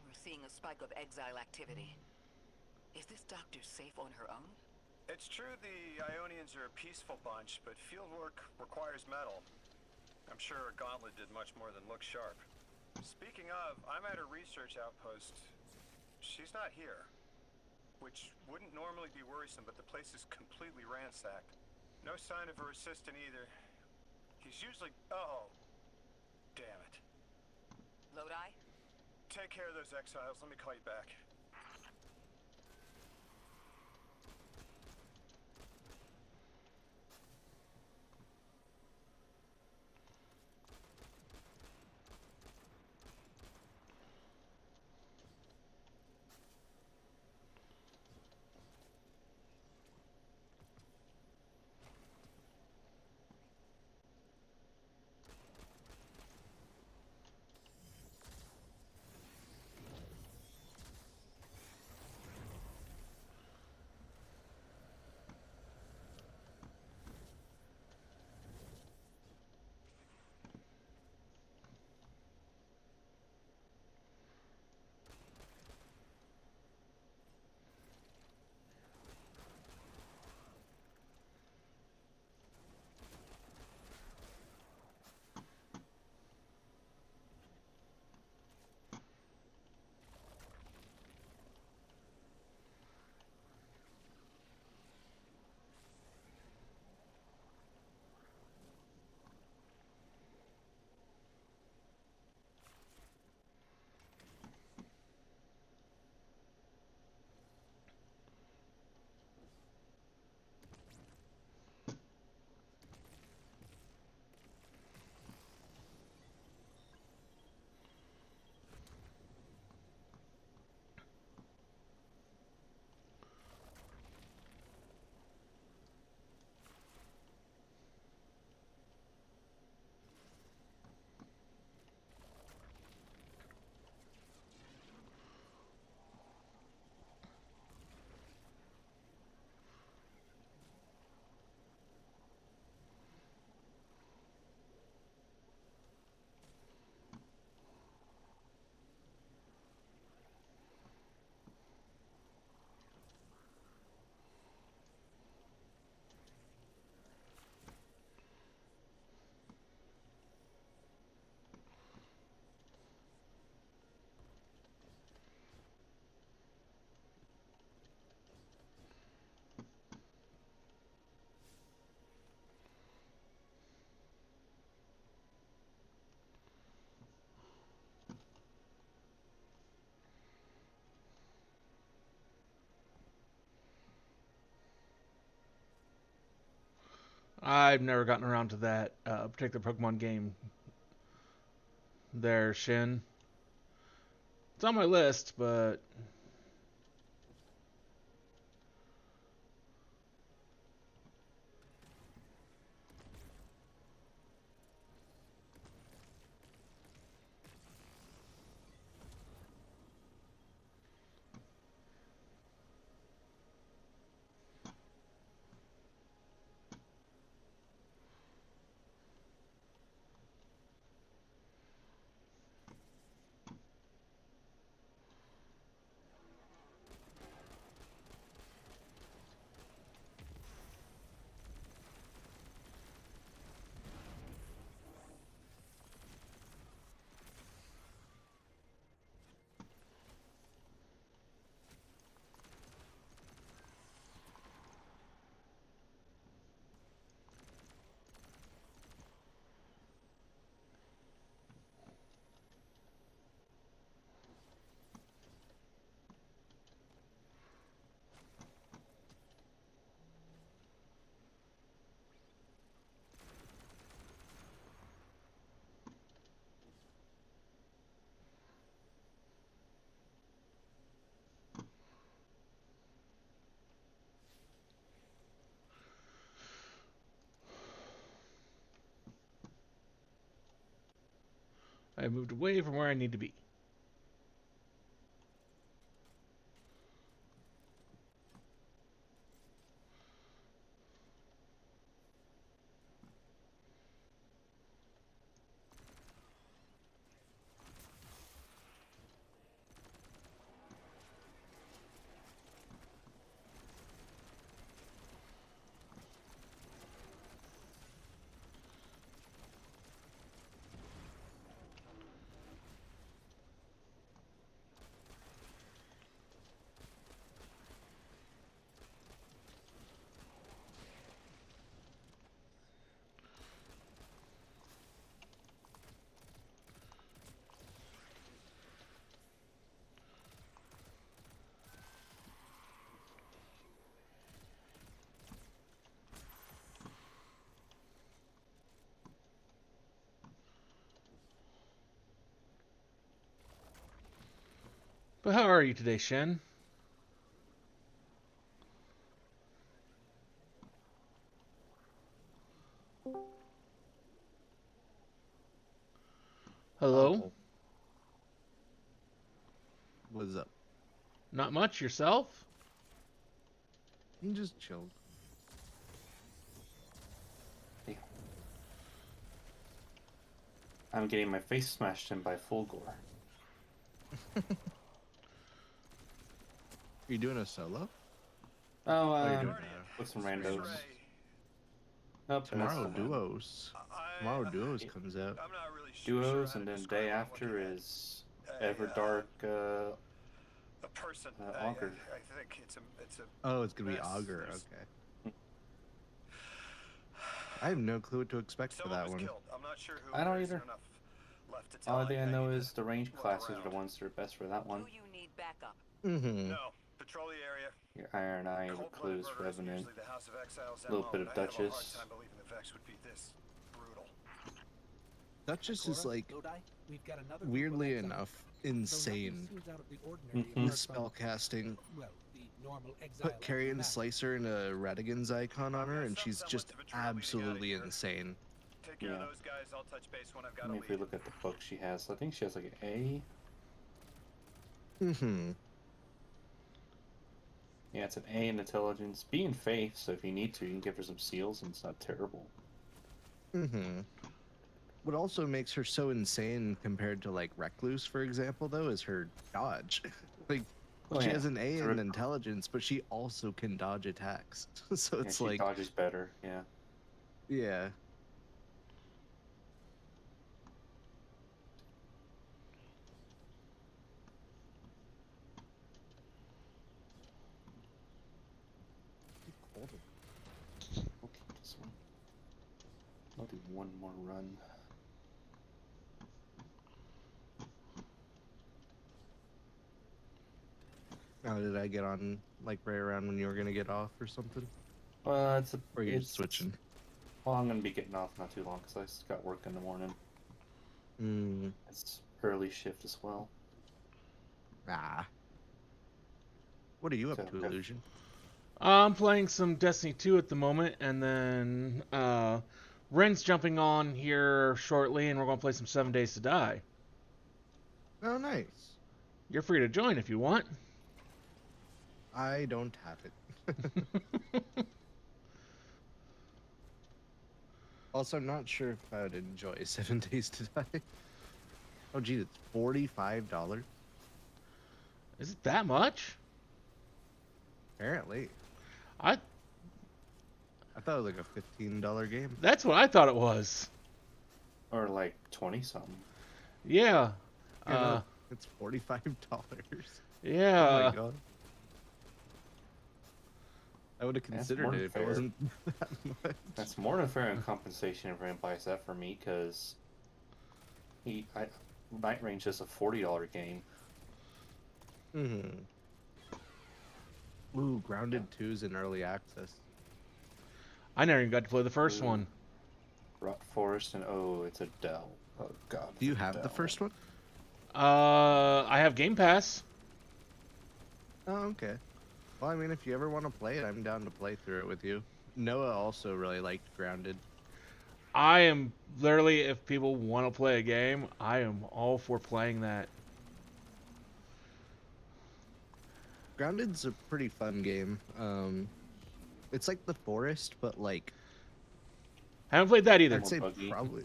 We're seeing a spike of exile activity. Is this doctor safe on her own? It's true the Ionians are a peaceful bunch, but fieldwork requires metal. I'm sure a gauntlet did much more than look sharp. Speaking of, I'm at her research outpost. She's not here. Which wouldn't normally be worrisome, but the place is completely ransacked. No sign of her assistant either. He's usually... Oh. Damn it. Lodi? Take care of those exiles. Let me call you back. I've never gotten around to that particular Pokemon game. There, Shin. It's on my list, but I moved away from where I need to be. But how are you today, Shen? Hello? Oh, what's up? Not much yourself? I'm just chilled. Hey. I'm getting my face smashed in by Fulgore. Are you doing a solo? Oh, You're doing with some randos. Nope, tomorrow that's the one. duos. Tomorrow duos comes out. I'm not really sure Duos, how and to then describe day what I'm after looking at. is Everdark. A person. Augur. I think it's a. Oh, it's gonna be mess. Augur. There's- Okay. I have no clue what to expect for Someone that was one. killed. I'm not sure who. I don't There isn't either. enough left to tell. Only thing I know need is to the range look classes are the around. ones that are best for that one. Do you need backup? Mm-hmm. No, patrol the area. Your Iron Eye, Cold-blooded Recluse, murder isn't Revenant, usually the House of Exiles a little MO, bit of but I have a hard Duchess. time believing the Vex would be this brutal. Duchess is like, Lodi, we've got another group of weirdly exiles. enough, Though nothing insane. seems out of the ordinary Mhm. In apart from, spell casting. well, the normal exile Put Carrion anti-magic. Slicer and a Radigan's icon on her, and she's just absolutely insane. Take care of Yeah. those guys. I'll touch base when I've I got a mean, if we lead. look at the book she has, I think she has like an A. Mm-hmm. Yeah, it's an A in intelligence, B in faith. So if you need to, you can give her some seals, and it's not terrible. Mm-hmm. What also makes her so insane compared to like Recluse, for example, though, is her dodge. Like, Oh, she yeah. has an A It's in a- intelligence, but she also can dodge attacks. So Yeah, it's she like, dodges better. Yeah. yeah. I'll keep this one. I'll do one more run. Now, did I get on like right around when you were gonna get off or something? It's Or you're it's just switching? Well, I'm gonna be getting off not too long because I just got work in the morning. Mm. It's early shift as well. Ah. What are you up So, to, okay. Illusion? I'm playing some Destiny 2 at the moment, and then Ren's jumping on here shortly, and we're going to play some 7 Days to Die. Oh, nice. You're free to join if you want. I don't have it. Also, I'm not sure if I would enjoy 7 Days to Die. Oh, geez, it's $45. Is it that much? Apparently. I thought it was like a $15 game. That's what I thought it was. Or like 20 something. Yeah. No, it's $45. Yeah. Oh my god. I would have That's considered more it than if fair. it wasn't that much. That's more than fair in compensation if Rand buys that for me because Night Range is a $40 game. Mm-hmm. Ooh, Grounded 2's in early access. I never even got to play the first Ooh. one. Rot Forest and it's a Dell. Oh god. Do you it's a have the Dell. first one? I have Game Pass. Oh, okay. Well, I mean, if you ever want to play it, I'm down to play through it with you. Noah also really liked Grounded. I am literally, if people want to play a game, I am all for playing that. Grounded's a pretty fun game. It's like The Forest, but like Haven't played that either. I'd say buggy. probably.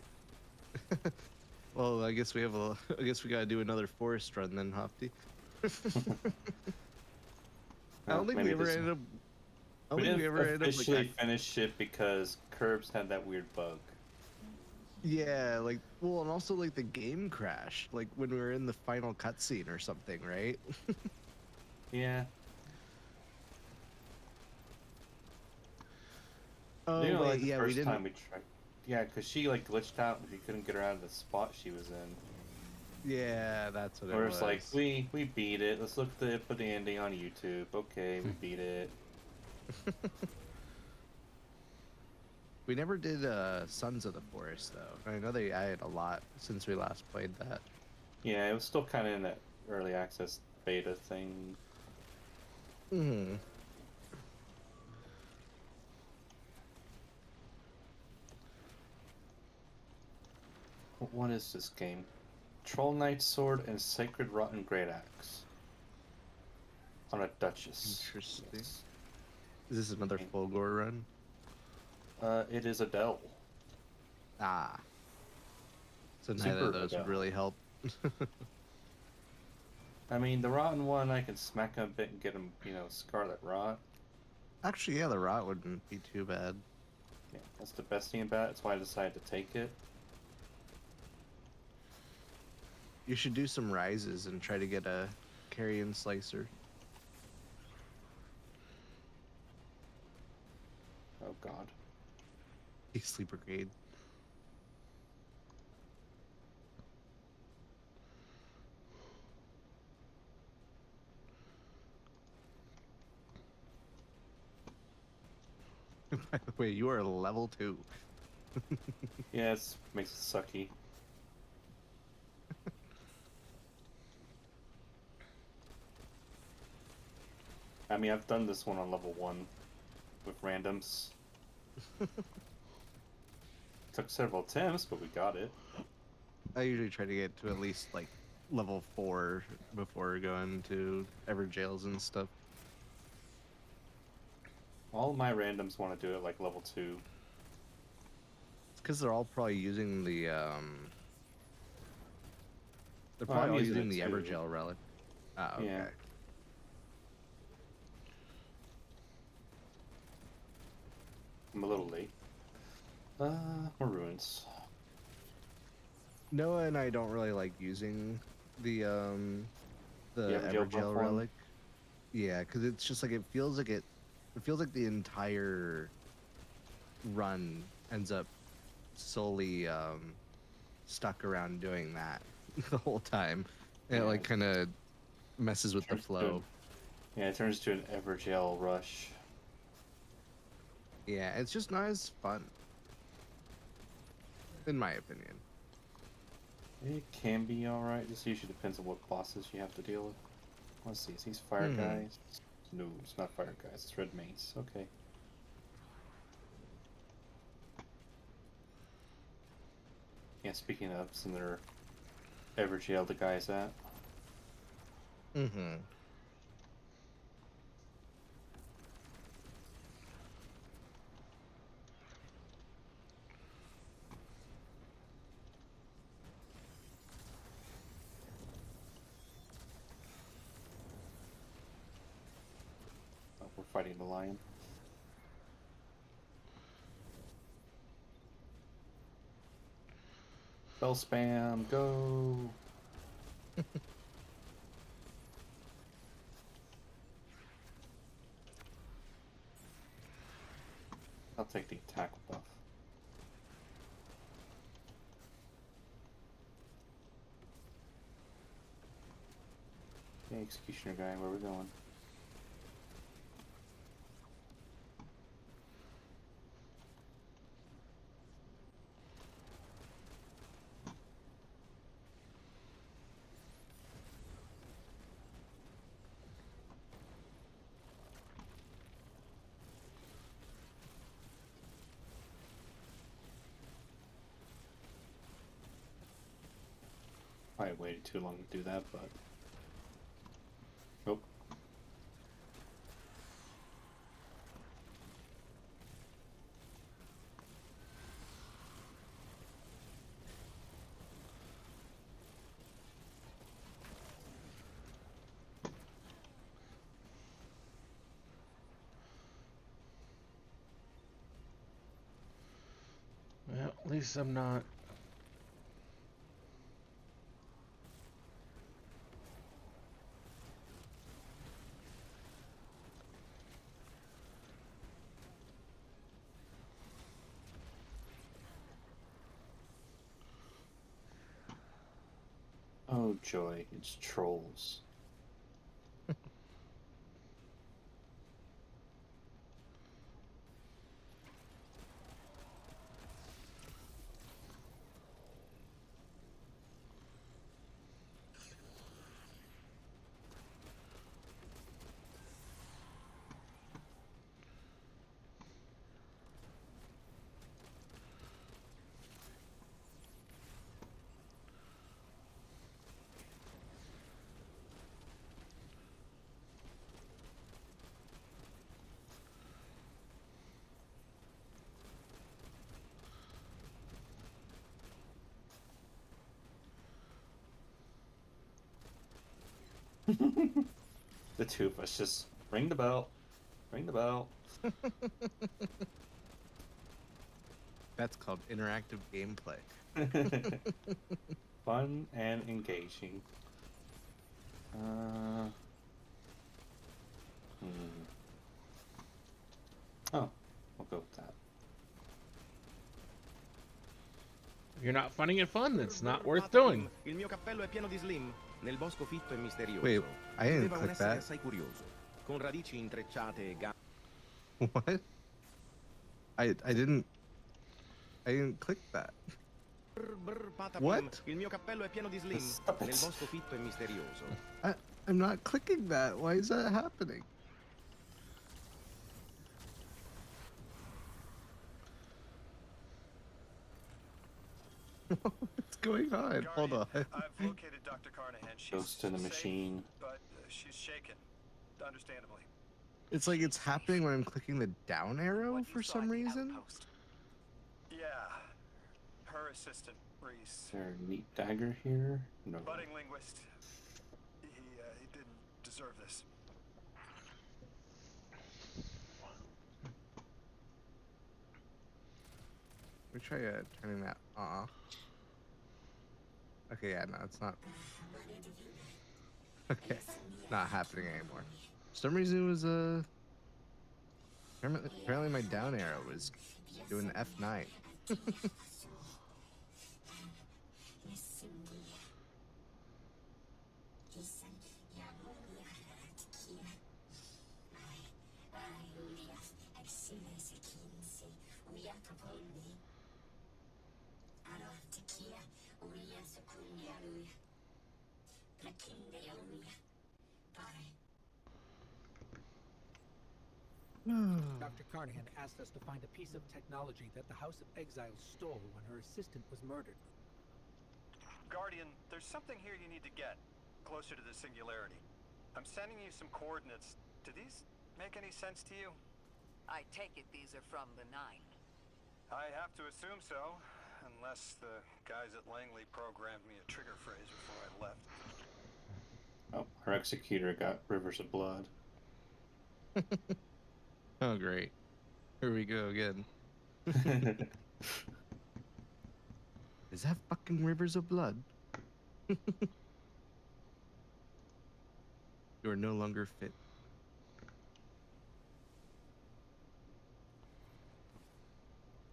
Well, I guess we have a. I guess we gotta do another forest run then, Hofty. I don't think we Maybe ever this- ended up. I We don't think we didn't ever ended up officially like. finish it because Curbs had that weird bug. Yeah, like well, and also like the game crashed, like when we were in the final cutscene or something, right? Yeah. Oh You know, wait, like the yeah, we first didn't. time we tried. Yeah, because she like glitched out and we couldn't get her out of the spot she was in. Yeah, that's what Where it it's was. like, we beat it. Let's look to put the ending on YouTube. Okay, we beat it. We never did Sons of the Forest though. I know they added a lot since we last played that. Yeah, it was still kind of in that early access beta thing. Hmm. What is this game? Troll Knight Sword and Sacred Rotten Great Axe. On a Duchess. Interesting. Yes. Is this another Fulgore run? It is Adele. Ah. So neither Super of those would Adele. really help. I mean, the rotten one, I can smack him a bit and get him, Scarlet Rot. Actually, yeah, the rot wouldn't be too bad. Yeah, that's the best thing about it. That's why I decided to take it. You should do some rises and try to get a carrion slicer. Oh god. Sleeper grade. By the way, you are level 2. Yeah, it makes it sucky. I mean, I've done this one on level 1 with randoms. Took several attempts, but we got it. I usually try to get to at least like level 4 before going to ever jails and stuff. All of my randoms want to do it like level 2. It's because they're all probably using the They're Well, probably I'm all using using it the too. Evergel relic. Ah, okay. Yeah. I'm a little late. More ruins. Noah and I don't really like using the Evergel buff Evergel one? relic. Yeah, because it's just like it feels like the entire run ends up solely stuck around doing that the whole time. And it Yeah. like kind of messes with the Turns to flow. Yeah, it turns to an Evergel rush. Yeah, it's just not as fun, in my opinion. It can be alright. This usually depends on what bosses you have to deal with. Let's see, is these fire Mhm. guys? No, it's not fire guys, it's red mace. Okay. Yeah, speaking of, some of their Evergel the guys at. Mm-hmm. Oh, we're fighting the lion. Spell spam, go! I'll take the attack buff. Okay, executioner guy, where are we going? Probably waited too long to do that, but... Oh. Well, at least I'm not. Oh joy, it's trolls. The two of us just ring the bell. Ring the bell. That's called interactive gameplay. Fun and engaging. Oh, we'll go with that. If you're not finding it fun, it's not worth doing. Il mio cappello è pieno di slim. Nel bosco fitto e misterioso. Wait, I didn't Viveva un click essere that. assai curioso, con radici intrecciate e gambe. What? I didn't click that. What? Il mio cappello è pieno di slim. Stop it. Nel bosco fitto e misterioso. I'm not clicking that. Why is that happening? What's going on? Hold on. I've located Dr. Carnahan. She's Ghost in the safe, machine. but she's shaken, understandably. It's like it's happening when I'm clicking the down arrow What you for saw some at the reason. outpost. Yeah, her assistant, Reese. Is there a neat dagger here? No. Budding linguist. He didn't deserve this. Let me try turning that off. Okay, yeah, no, it's not. Okay, not happening anymore. For some reason, it was apparently my down arrow was doing F9. Dr. Carnahan asked us to find a piece of technology that the House of Exiles stole when her assistant was murdered. Guardian, there's something here you need to get closer to the singularity. I'm sending you some coordinates. Do these make any sense to you? I take it these are from the Nine. I have to assume so, unless the guys at Langley programmed me a trigger phrase before I left. Oh, our executor got rivers of blood. Oh, great. Here we go again. Is that fucking rivers of blood? You are no longer fit.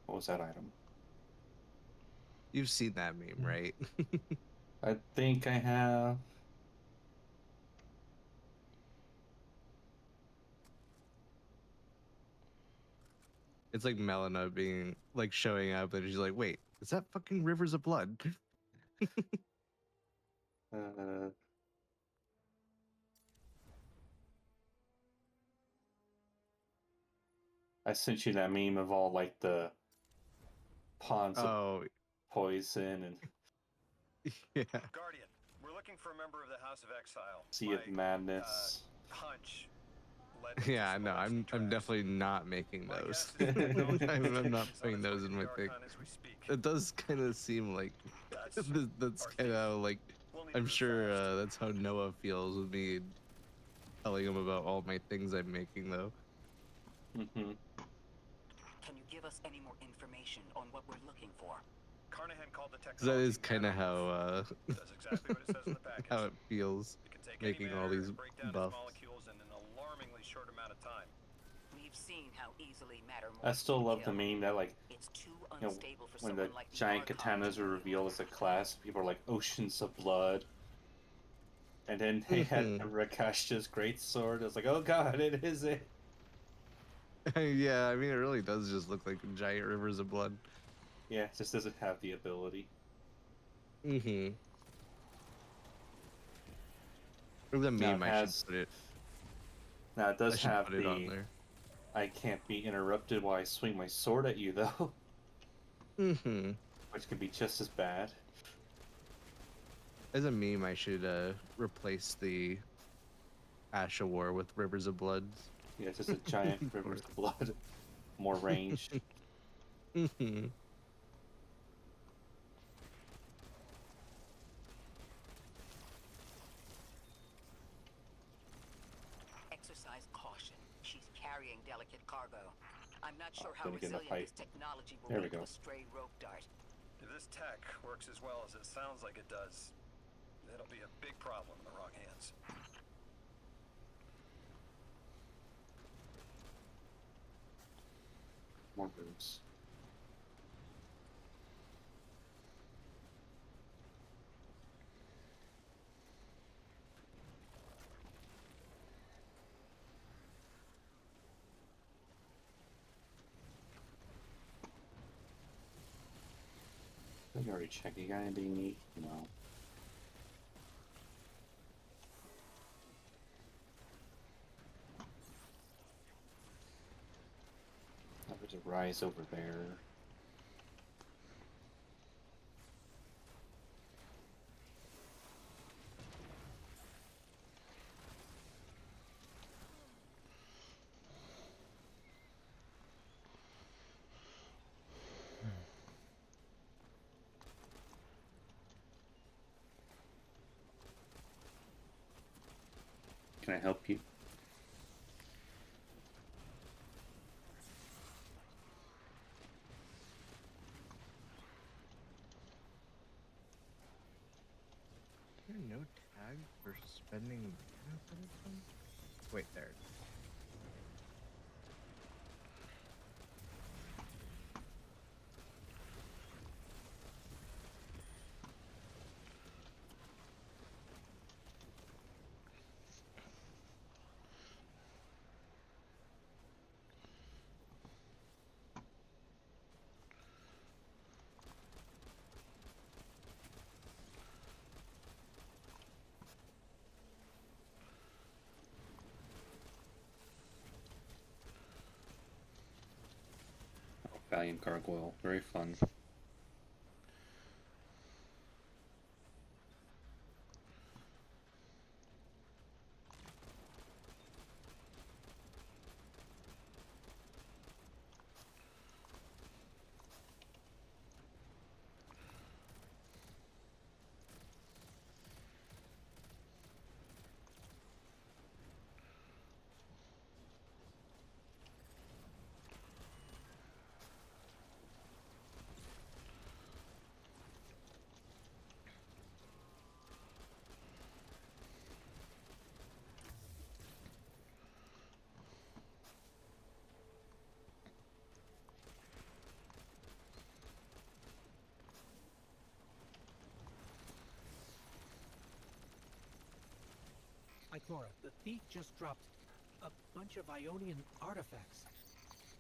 What was that item? You've seen that meme, right? I think I have. It's like Melina being like showing up, and she's like, "Wait, is that fucking rivers of blood?" I sent you that meme of all like the ponds of Oh, poison and yeah. Guardian, looking for a member of the House of Exile. Sea of Madness. Hunch. led me to Yeah, some no, election I'm tracks. definitely not making My those. guess is the technology I'm not is on putting its those way in to my the thing. Archon as we speak. It does kind of seem like that's our kind of like We'll need to I'm move sure fast. that's how Noah feels with me telling him about all my things I'm making, though. Mm-hmm. Can you give us any more information on what we're looking for? Carnahan called the 'Cause technology. that is kind of nanomorph. how Does exactly what it says in the package. how it feels It can take any making all matter these and break down its buffs. molecules in an alarmingly short amount of time. We've seen how easily matter I morphs still can love the kill. meme that, like, It's too you know, unstable for when the someone like the giant Archon katanas to were wield. revealed as a class, people are like, oceans of blood. And then they had Mhm. Rakash's great sword. I was like, oh god, it is it. Yeah, I mean, it really does just look like giant rivers of blood. Yeah, it just doesn't have the ability. Mm-hmm. Or the Now it meme, I should has. put it. Now it I does should have put it on the. there. I can't be interrupted while I swing my sword at you, though. Mm-hmm. Which could be just as bad. As a meme, I should replace the Ash of War with Rivers of Blood. Yeah, it's just a giant rivers of blood. More ranged. Mm-hmm. Exercise caution. She's carrying delicate cargo. I'm not sure how gonna get in a resilient fight. this technology will There be we to go. a stray rope dart. If this tech works as well as it sounds like it does, it'll be a big problem in the wrong hands. More rooms. You already checked. You got anything neat? No. Oh, there's a rise over there. Can I help you? Is there no tag for spending mana for this one? Wait, there. Oh, Valiant Gargoyle. Very fun. Ikora, the thief just dropped a bunch of Ionian artifacts.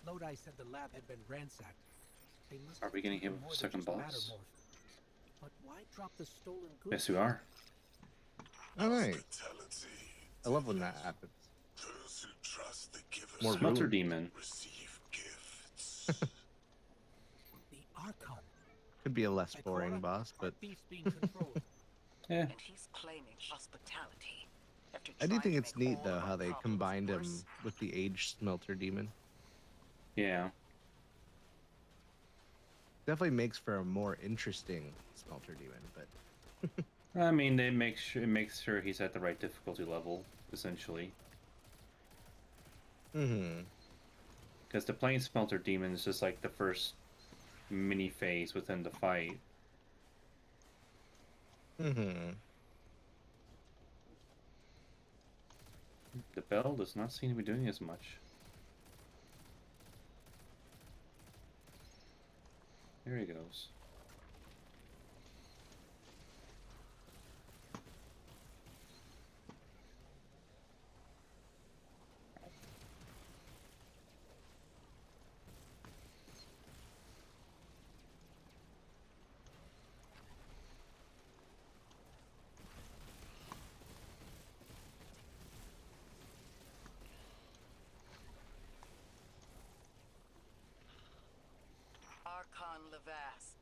Lodi said the lab had been ransacked. They must Are we getting hit with more a than second just boss? mattermorph. But why drop the stolen goods? Yes, we are. All right. I love when that happens. Those who trust the giver More Smelter ruin. Demon. receive gifts. The Archon. Could be a less boring Ikora, boss, our but thief's being controlled. Yeah. And he's claiming hospitality after I do trying think to it's make neat all though of how our they problems combined him worse. with the aged smelter demon. Yeah. Definitely makes for a more interesting smelter demon, but I mean, it makes sure he's at the right difficulty level, essentially. mm-hmm. Because the Plane Smelter Demon is just like the first mini phase within the fight. Mm-hmm. The bell does not seem to be doing as much. There he goes. Archon Levask.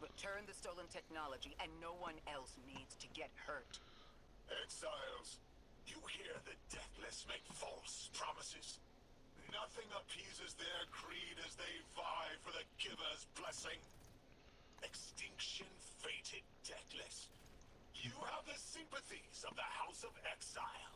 Return the stolen technology, and no one else needs to get hurt. Exiles, you hear the deathless make false promises. Nothing appeases their greed as they vie for the giver's blessing. Extinction fated deathless. You have the sympathies of the House of Exile.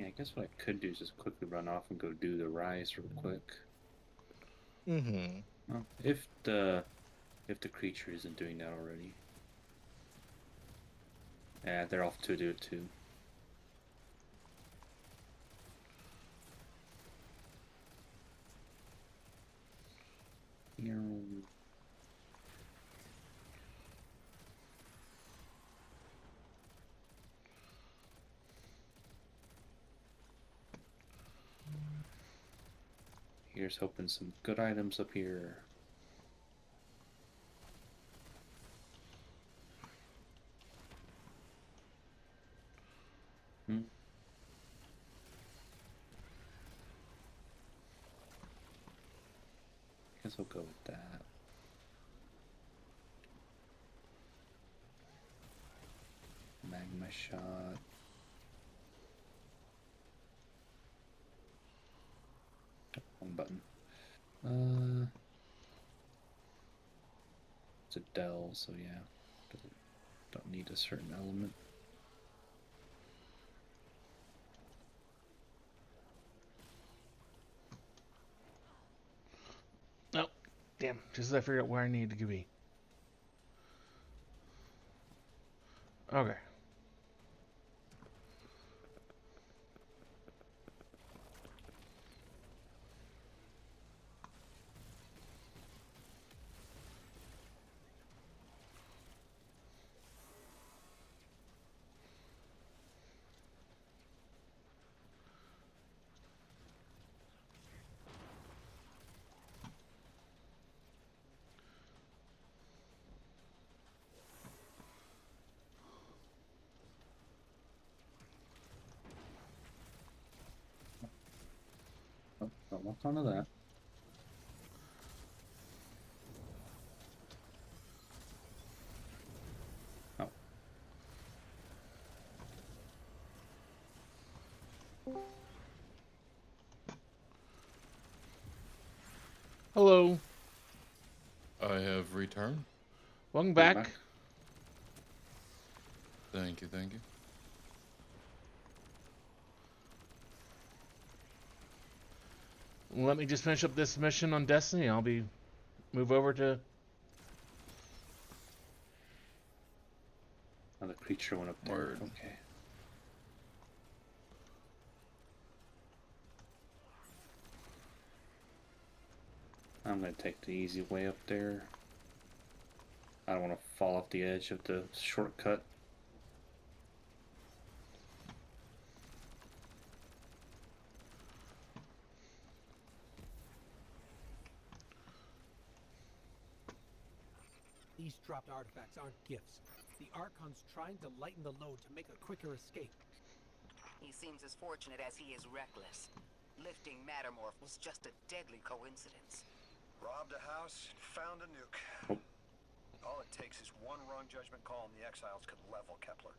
Yeah, I guess what I could do is just quickly run off and go do the rise real quick. Mm-hmm. Well, if the creature isn't doing that already. Yeah, they're off to do it too. Here's hoping some good items up here. Guess we'll go with that. Magma shot. Wrong button. It's a Dell, so yeah. Don't need a certain element. Oh, damn. Just as I figured out where I needed to be. Okay. Oh, don't lock onto that. Oh. Hello. I have returned. Welcome back. Thank you, thank you. Let me just finish up this mission on Destiny. I'll move over to. Another creature went up there. Word. Okay. I'm gonna take the easy way up there. I don't want to fall off the edge of the shortcut. These dropped artifacts aren't gifts. The Archon's trying to lighten the load to make a quicker escape. He seems as fortunate as he is reckless. Lifting Mattermorph was just a deadly coincidence. Robbed a house, found a nuke. Oh. All it takes is one wrong judgment call and the Exiles could level Kepler.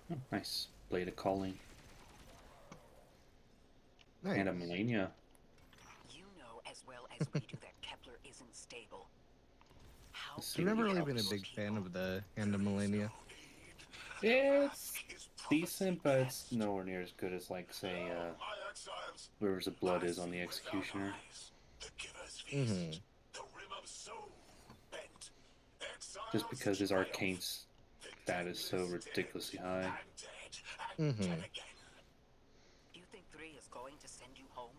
Oh, nice. Blade of Calling. Nice. And a Melania. You know as well as we do that Kepler isn't stable. How I've I've never really been a help big people? fan of the Hand of Melania. It's decent, but it's nowhere near as good as, like, say, Rivers of Blood is on the Executioner. Mm-hmm. Just because his arcane stat is so ridiculously high. Mm-hmm. Do you think 3 is going to send you home?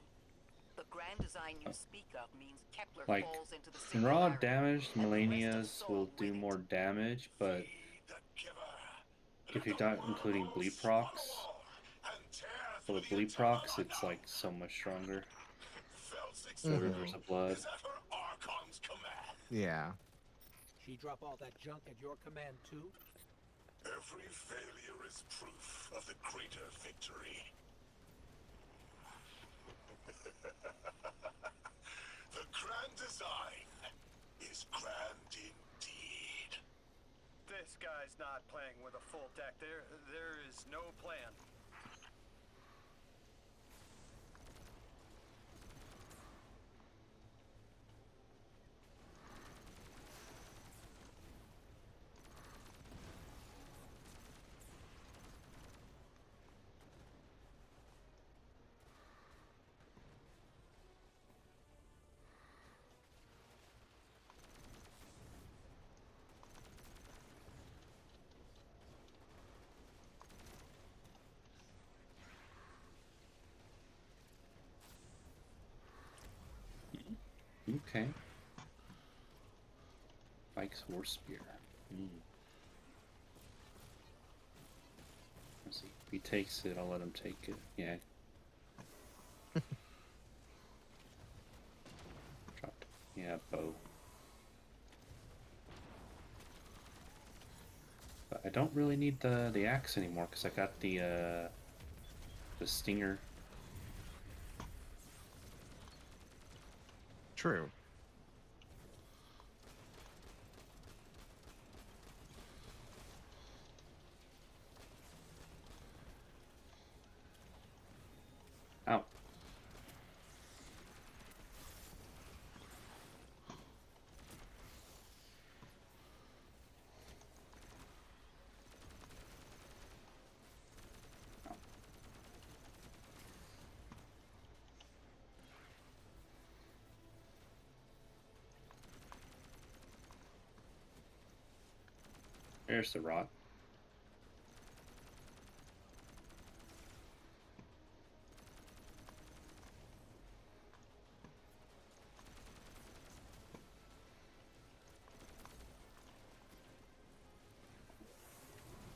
The grand design you speak of means Kepler Like, falls into the in raw singularity, damage, and the rest of Melanias Sol will with do it. more damage, but if you're not including bleed procs, for the bleed procs, it's like so much stronger. The Rivers of Blood. Yeah. She drop all that junk at your command too? Every failure is proof of the greater victory. The grand design is grand indeed. This guy's not playing with a full deck. There is no plan. Okay. Pike's War Spear. Let's see. If he takes it, I'll let him take it. Yeah. Dropped. Yeah, bow. But I don't really need the axe anymore because I got the stinger. True. Ow. There's the rot.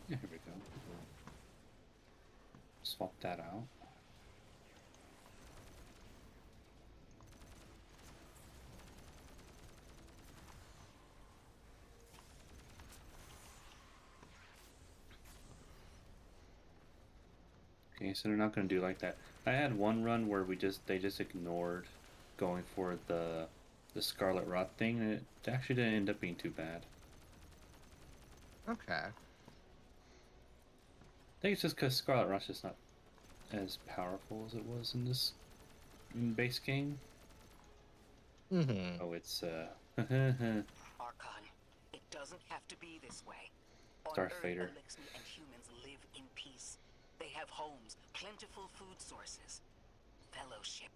There we go. Swap that out. Okay, so they're not gonna do like that. I had one run where they just ignored going for the Scarlet Rot thing, and it actually didn't end up being too bad. Okay. I think it's just because Scarlet Rot's just not as powerful as it was in this base game. Mm-hmm. Oh, it's Archon, it doesn't have to be this way. On Darth Earth, Vader. Elixni and humans live in peace. They have homes, plentiful food sources, fellowship.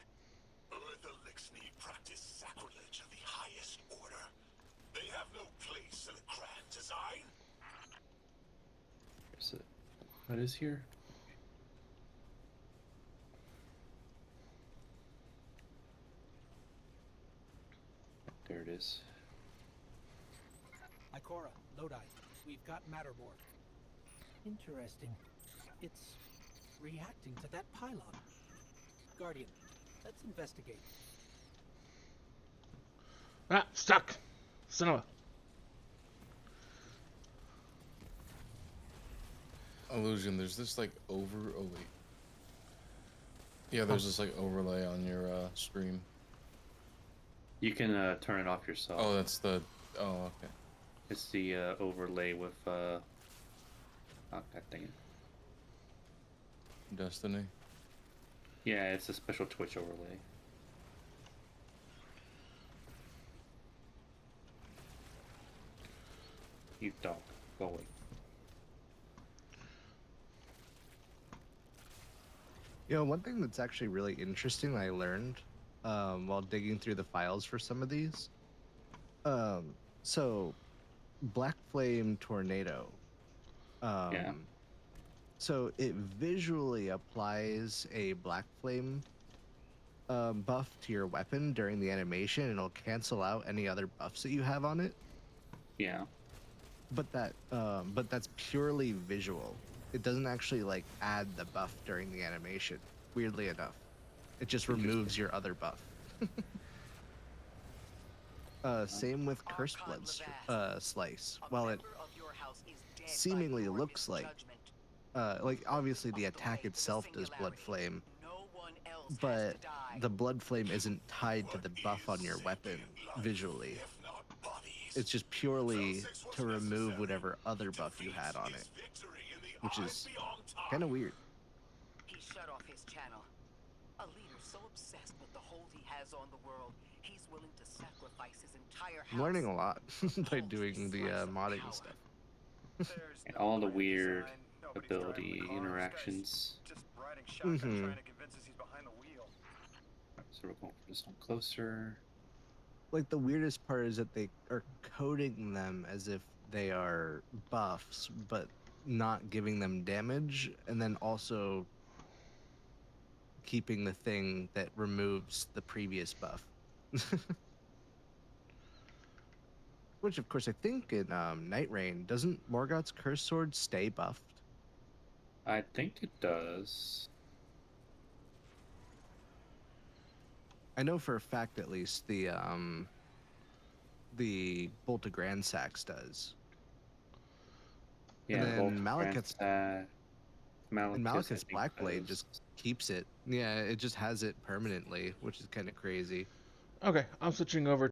Earth Elixni practice sacrilege of the highest order. They have no place in a grand design. Where's it? What is here? There it is. Ikora, Lodi, we've got Mattermore. Interesting. It's reacting to that pylon. Guardian, let's investigate. Ah, stuck. Son Illusion, there's this like oh wait. Yeah, there's this like overlay on your stream. You can turn it off yourself. Oh, that's the. Oh, okay. It's the overlay with oh god dang it. Destiny. Yeah, it's a special Twitch overlay. You dog, go away. You know, one thing that's actually really interesting I learned while digging through the files for some of these. So, Black Flame Tornado. Yeah. So it visually applies a Black Flame buff to your weapon during the animation, and it'll cancel out any other buffs that you have on it. Yeah. But that's purely visual. It doesn't actually like add the buff during the animation. Weirdly enough, it just removes your other buff. Same with Curse Blood Slice. While it seemingly looks like obviously the attack itself does Blood Flame, but the Blood Flame isn't tied to the buff on your weapon visually. It's just purely to remove whatever other buff you had on it, which is kind of weird. He shut off his channel. A leader so obsessed with the hold he has on the world, he's willing to sacrifice his entire house. I'm learning a lot by doing the modding stuff. And all the weird ability interactions. Mm-hmm. So we're going for this one closer. Like the weirdest part is that they are coding them as if they are buffs, but not giving them damage, and then also keeping the thing that removes the previous buff. Which, of course, I think in Night Rain, doesn't Morgoth's Curse Sword stay buffed? I think it does. I know for a fact, at least, the Bolt of Grand Sax does. Yeah, and then Malekith's Malekith's Black Blade just keeps it. Yeah, it just has it permanently, which is kind of crazy. Okay, I'm switching over